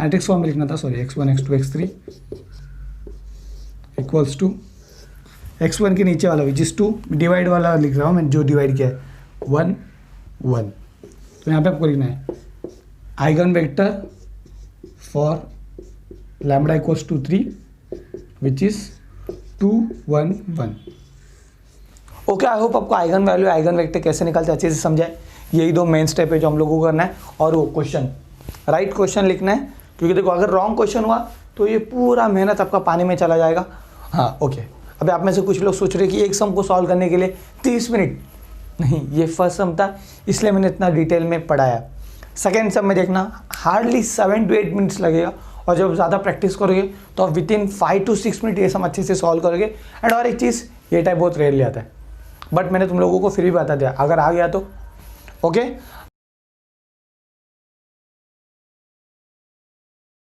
मैट्रिक्स फॉर्म में लिखना था, sorry x1 x2 x3 equals to x1 के नीचे वाला विच इज़ 2, डिवाइड वाला लिख रहा हूँ मैं, जो डिवाइड किया है 1 1। तो यहाँ पे आपको लिखना है eigen vector for lambda equals to 3 which is 2 1 1। Okay, I hope आपको आइगन वैल्यू आइगन वेक्टर कैसे निकालते अच्छे से समझाए। यही 2 मेन स्टेप है जो हम लोगों को करना है, और वो क्वेश्चन राइट क्वेश्चन लिखना है, क्योंकि देखो अगर रॉन्ग क्वेश्चन हुआ तो ये पूरा मेहनत आपका पानी में चला जाएगा। हाँ ओके, अभी आप में से कुछ लोग सोच रहे हैं कि एक सम को सॉल्व करने के लिए 30 मिनट, नहीं, ये फर्स्ट सम था इसलिए मैंने इतना डिटेल में पढ़ाया। सेकेंड सम में देखना हार्डली 7 to 8 मिनट्स लगेगा, और जब ज़्यादा प्रैक्टिस करोगे तो आप विद इन 5 to 6 मिनट ये सम अच्छे से सॉल्व करोगे। एंड और एक चीज़, ये टाइप बहुत रेयरली आता है, बट मैंने तुम लोगों को फिर भी बता दिया, अगर आ गया तो ओके।